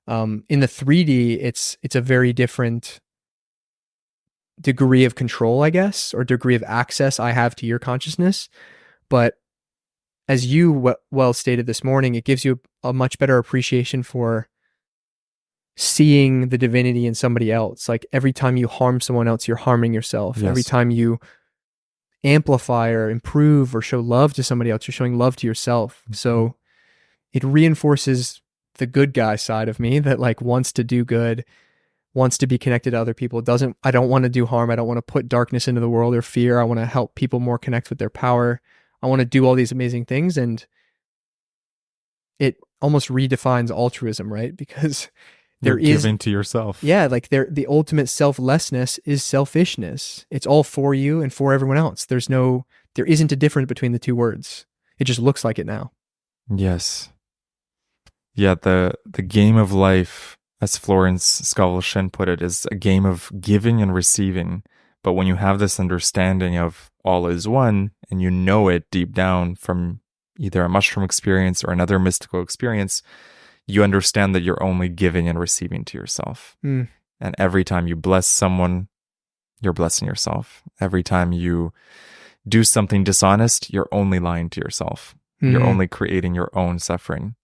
In the 3D, it's a very different degree of control, I guess, or degree of access I have to your consciousness. But as you well stated this morning, it gives you a much better appreciation for seeing the divinity in somebody else. Like every time you harm someone else, you're harming yourself. Yes. Every time you amplify or improve or show love to somebody else, you're showing love to yourself. So it reinforces the good guy side of me that like wants to do good, wants to be connected to other people. I don't want to do harm. I don't want to put darkness into the world or fear. I want to help people more connect with their power. I want to do all these amazing things. And it almost redefines altruism, right? Because you're giving to yourself. Yeah, like the ultimate selflessness is selfishness. It's all for you and for everyone else. There isn't a difference between the two words. It just looks like it now. Yes. Yeah, the game of life, as Florence Scovel Shen put it, is a game of giving and receiving. But when you have this understanding of all is one, and you know it deep down from either a mushroom experience or another mystical experience, you understand that you're only giving and receiving to yourself. Mm. And every time you bless someone, you're blessing yourself. Every time you do something dishonest, you're only lying to yourself. You're only creating your own suffering.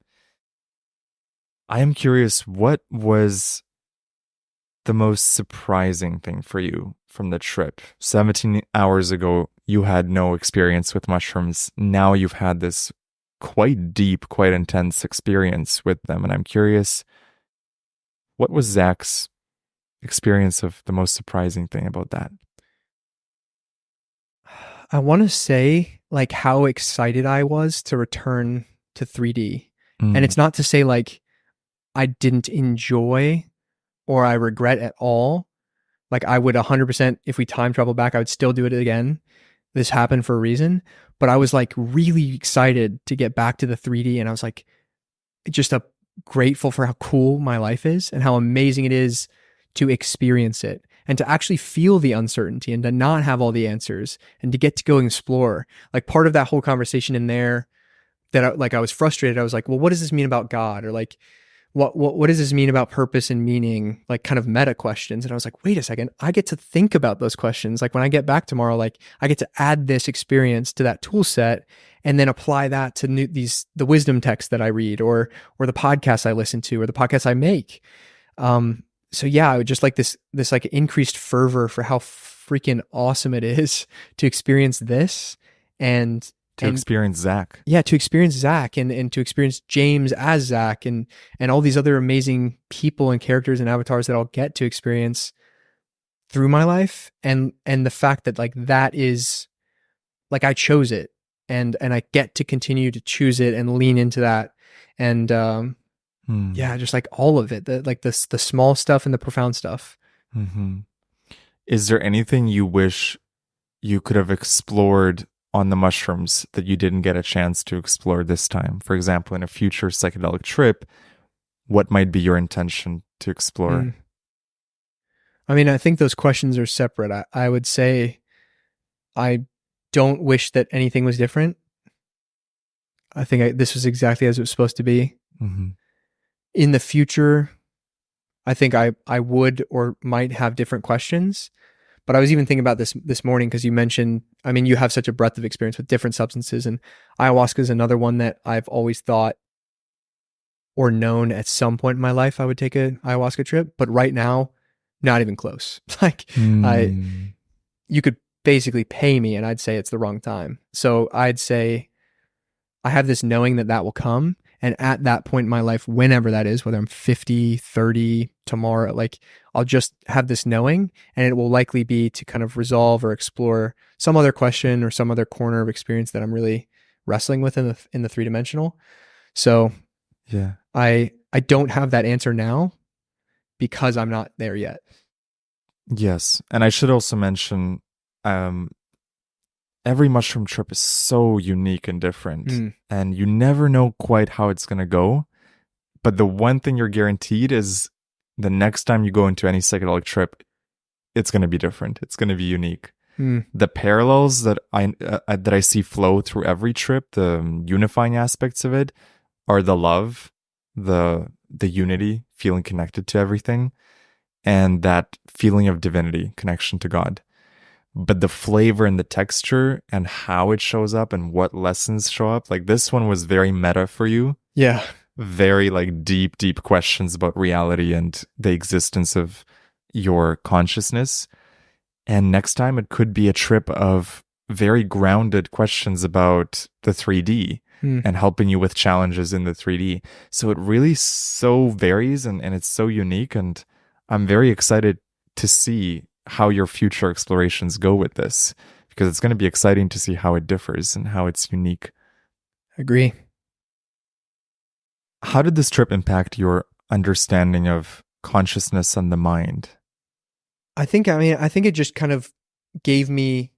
I am curious, what was the most surprising thing for you from the trip? 17 hours ago, you had no experience with mushrooms. Now you've had this quite deep, quite intense experience with them. And I'm curious, what was Zach's experience of the most surprising thing about that? I want to say like how excited I was to return to 3D. And it's not to say like I didn't enjoy or I regret at all. Like I would 100%, if we time travel back, I would still do it again. This happened for a reason, but I was like really excited to get back to the 3D. And I was like, just grateful for how cool my life is and how amazing it is to experience it and to actually feel the uncertainty and to not have all the answers and to get to go explore. Like part of that whole conversation in there that I was frustrated. I was like, well, what does this mean about God? Or like, what does this mean about purpose and meaning? Like kind of meta questions. And I was like, wait a second, I get to think about those questions. Like when I get back tomorrow, like I get to add this experience to that tool set and then apply that to the wisdom texts that I read or the podcasts I listen to or the podcasts I make. So yeah, I would just like this like increased fervor for how freaking awesome it is to experience this and experience Zach. Yeah, to experience Zach and to experience James as Zach and all these other amazing people and characters and avatars that I'll get to experience through my life. And the fact that like that is like I chose it and I get to continue to choose it and lean into that. And yeah, just like all of it, the small stuff and the profound stuff. Mm-hmm. Is there anything you wish you could have explored on the mushrooms that you didn't get a chance to explore this time? For example, in a future psychedelic trip, what might be your intention to explore? I mean, I think those questions are separate. I would say I don't wish that anything was different. I think this was exactly as it was supposed to be. Mm-hmm. In the future, I think I would or might have different questions. But I was even thinking about this morning because you mentioned, I mean, you have such a breadth of experience with different substances, and ayahuasca is another one that I've always thought or known at some point in my life I would take an ayahuasca trip. But right now, not even close. Like you could basically pay me and I'd say it's the wrong time. So I'd say I have this knowing that will come. And at that point in my life, whenever that is, whether I'm 50, 30, tomorrow, like I'll just have this knowing and it will likely be to kind of resolve or explore some other question or some other corner of experience that I'm really wrestling with in the 3-dimensional. So yeah, I don't have that answer now because I'm not there yet. Yes. And I should also mention, every mushroom trip is so unique and different, and you never know quite how it's going to go. But the one thing you're guaranteed is the next time you go into any psychedelic trip, it's going to be different. It's going to be unique. The parallels that I see flow through every trip, the unifying aspects of it, are the love, the unity, feeling connected to everything, and that feeling of divinity, connection to God. But the flavor and the texture and how it shows up and what lessons show up, like this one was very meta for you. Yeah. Very like deep questions about reality and the existence of your consciousness. And next time it could be a trip of very grounded questions about the 3D and helping you with challenges in the 3D. So it really so varies and it's so unique. And I'm very excited to see how your future explorations go with this, because it's going to be exciting to see how it differs and how it's unique. Agree. How did this trip impact your understanding of consciousness and the mind? I think it just kind of it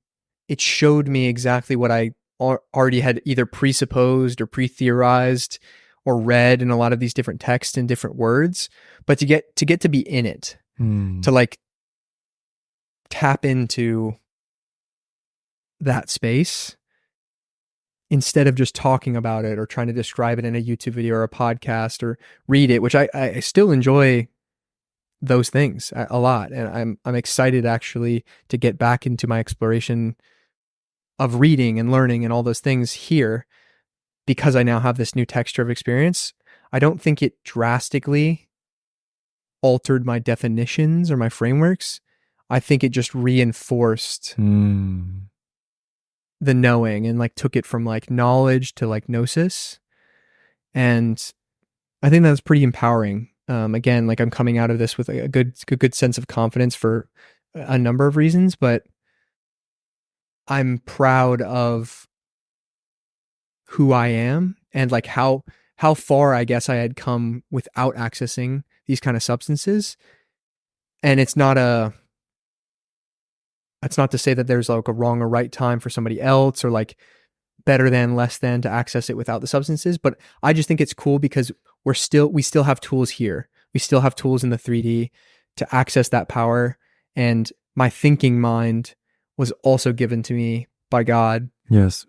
showed me exactly what I already had either presupposed or pre-theorized or read in a lot of these different texts and different words, but to get to be in it, to like tap into that space instead of just talking about it or trying to describe it in a YouTube video or a podcast or read it, which I still enjoy those things a lot. And I'm excited actually to get back into my exploration of reading and learning and all those things here because I now have this new texture of experience. I don't think it drastically altered my definitions or my frameworks. I think it just reinforced the knowing and like took it from like knowledge to like gnosis. And I think that's pretty empowering. Again, like I'm coming out of this with a good sense of confidence for a number of reasons, but I'm proud of who I am and like how far I guess I had come without accessing these kind of substances. And it's not to say that there's like a wrong or right time for somebody else or like better than, less than to access it without the substances. But I just think it's cool because we still have tools here. We still have tools in the 3D to access that power. And my thinking mind was also given to me by God. Yes.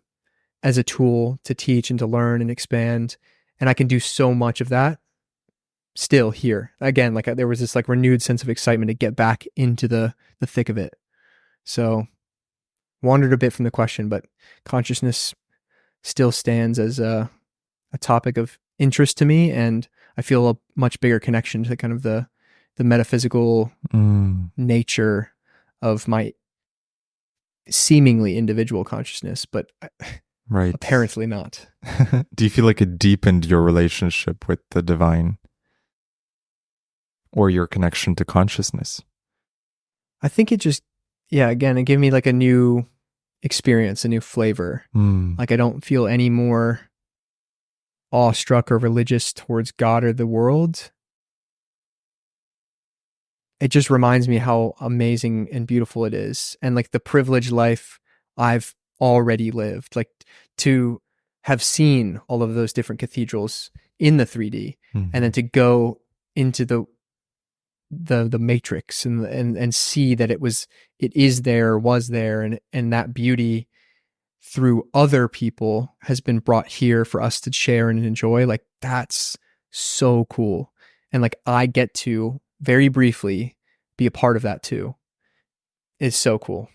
As a tool to teach and to learn and expand. And I can do so much of that still here. Again, like there was this like renewed sense of excitement to get back into the thick of it. So wandered a bit from the question, but consciousness still stands as a topic of interest to me. And I feel a much bigger connection to kind of the metaphysical nature of my seemingly individual consciousness, but right. Apparently not. Do you feel like it deepened your relationship with the divine or your connection to consciousness? I think it just, again, it gave me like a new experience, a new flavor. Like I don't feel any more awestruck or religious towards God or the world. It just reminds me how amazing and beautiful it is. And like the privileged life I've already lived, like to have seen all of those different cathedrals in the 3D and then to go into the matrix and see that it is there, was there, and that beauty through other people has been brought here for us to share and enjoy. Like that's so cool. And like I get to very briefly be a part of that too. It's so cool.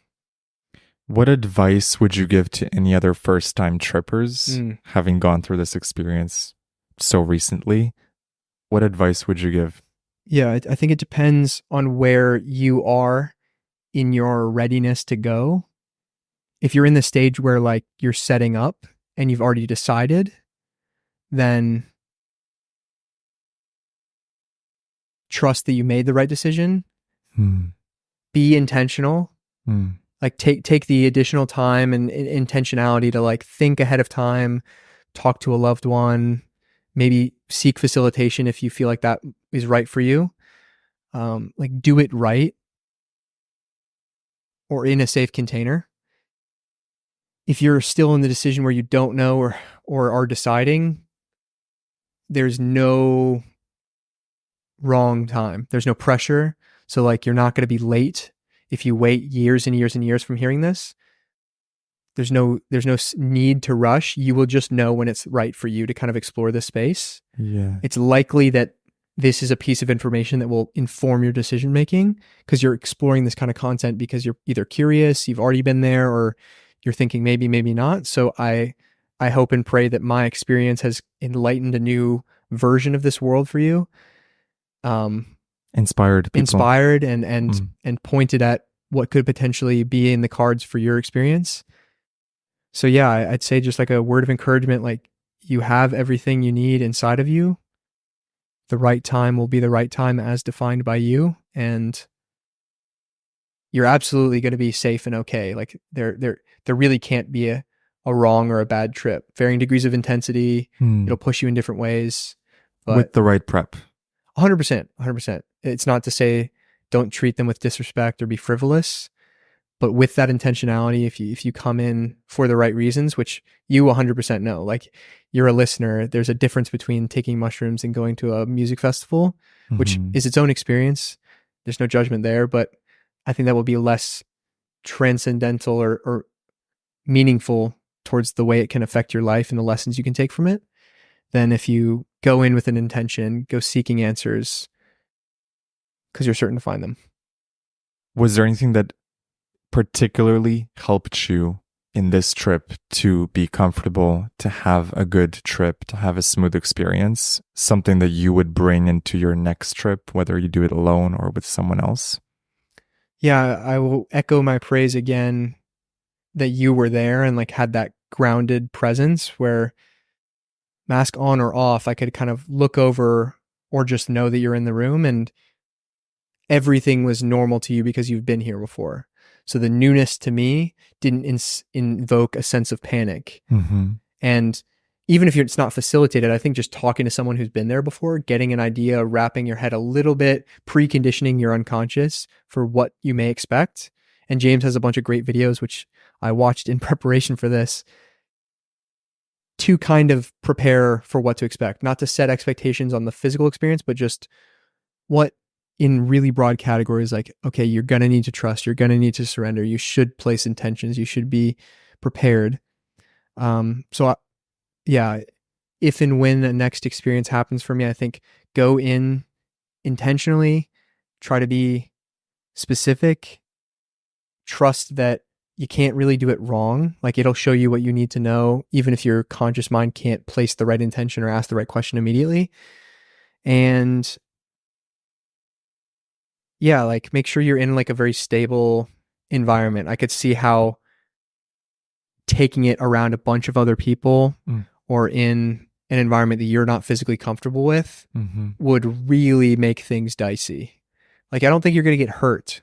What advice would you give to any other first-time trippers having gone through this experience so recently? What advice would you give? Yeah, I think it depends on where you are in your readiness to go. If you're in the stage where like you're setting up and you've already decided, then trust that you made the right decision. Be intentional. Like take the additional time and intentionality to like think ahead of time, talk to a loved one, maybe seek facilitation if you feel like that is right for you. Like do it right or in a safe container. If you're still in the decision where you don't know or are deciding, there's no wrong time. There's no pressure. So like you're not going to be late if you wait years and years and years from hearing this. There's no need to rush. You will just know when it's right for you to kind of explore this space. Yeah. It's likely that this is a piece of information that will inform your decision making because you're exploring this kind of content because you're either curious, you've already been there, or you're thinking maybe, maybe not. So I hope and pray that my experience has enlightened a new version of this world for you. Inspired and pointed at what could potentially be in the cards for your experience. So yeah, I'd say just like a word of encouragement, like you have everything you need inside of you. The right time will be the right time as defined by you. And you're absolutely going to be safe and okay. Like there really can't be a wrong or a bad trip. Varying degrees of intensity. It'll push you in different ways. But with the right prep. 100%. It's not to say don't treat them with disrespect or be frivolous, but with that intentionality, if you come in for the right reasons, which you 100% know, like you're a listener, there's a difference between taking mushrooms and going to a music festival, which is its own experience. There's no judgment there, but I think that will be less transcendental or meaningful towards the way it can affect your life and the lessons you can take from it than if you go in with an intention, go seeking answers because you're certain to find them. Was there anything that particularly helped you in this trip to be comfortable, to have a good trip, to have a smooth experience? Something that you would bring into your next trip, whether you do it alone or with someone else? Yeah, I will echo my praise again that you were there and like had that grounded presence where mask on or off, I could kind of look over or just know that you're in the room and everything was normal to you because you've been here before. So the newness to me didn't invoke a sense of panic. Mm-hmm. And even if it's not facilitated, I think just talking to someone who's been there before, getting an idea, wrapping your head a little bit, preconditioning your unconscious for what you may expect. And James has a bunch of great videos, which I watched in preparation for this, to kind of prepare for what to expect, not to set expectations on the physical experience, but just what in really broad categories, like, okay, you're going to need to trust, you're going to need to surrender, you should place intentions, you should be prepared. Yeah, if and when the next experience happens for me, I think go in intentionally, try to be specific, trust that you can't really do it wrong. Like it'll show you what you need to know, even if your conscious mind can't place the right intention or ask the right question immediately. And yeah, like make sure you're in like a very stable environment. I could see how taking it around a bunch of other people or in an environment that you're not physically comfortable with would really make things dicey. Like I don't think you're going to get hurt,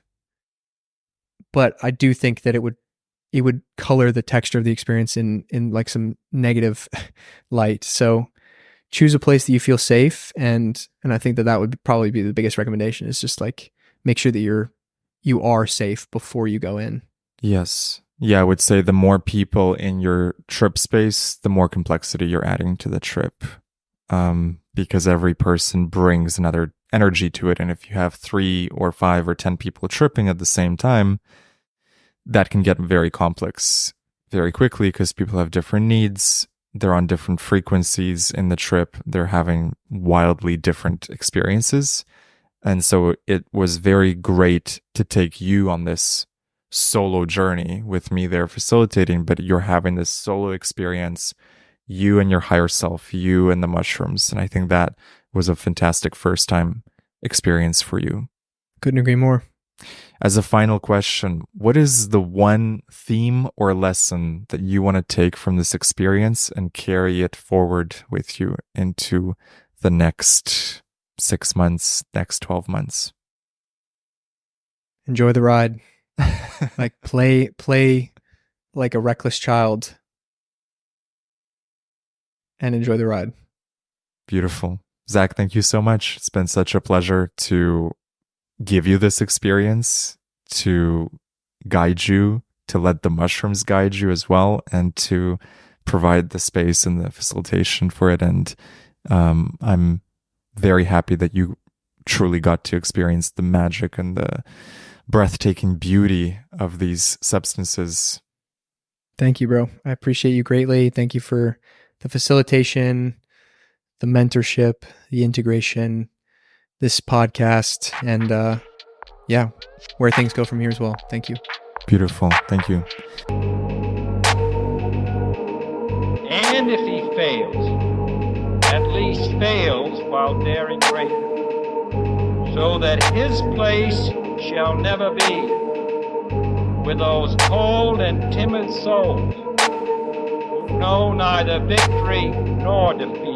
but I do think that it would color the texture of the experience in like some negative light. So choose a place that you feel safe. And I think that would probably be the biggest recommendation is just like, make sure that you are safe before you go in. Yes. Yeah, I would say the more people in your trip space, the more complexity you're adding to the trip. Because every person brings another energy to it. And if you have 3 or 5 or 10 people tripping at the same time, that can get very complex very quickly because people have different needs. They're on different frequencies in the trip. They're having wildly different experiences. And so it was very great to take you on this solo journey with me there facilitating, but you're having this solo experience, you and your higher self, you and the mushrooms. And I think that was a fantastic first time experience for you. Couldn't agree more. As a final question, what is the one theme or lesson that you want to take from this experience and carry it forward with you into the next 6 months, next 12 months? Enjoy the ride. Like play like a reckless child and enjoy the ride. Beautiful. Zach, thank you so much. It's been such a pleasure to give you this experience, to guide you, to let the mushrooms guide you as well, and to provide the space and the facilitation for it. And I'm very happy that you truly got to experience the magic and the breathtaking beauty of these substances. Thank you, bro. I appreciate you greatly. Thank you for the facilitation, the mentorship, the integration, this podcast, and where things go from here as well. Thank you. Beautiful. Thank you. And if he fails, at least fails while daring greater, so that his place shall never be with those cold and timid souls who know neither victory nor defeat.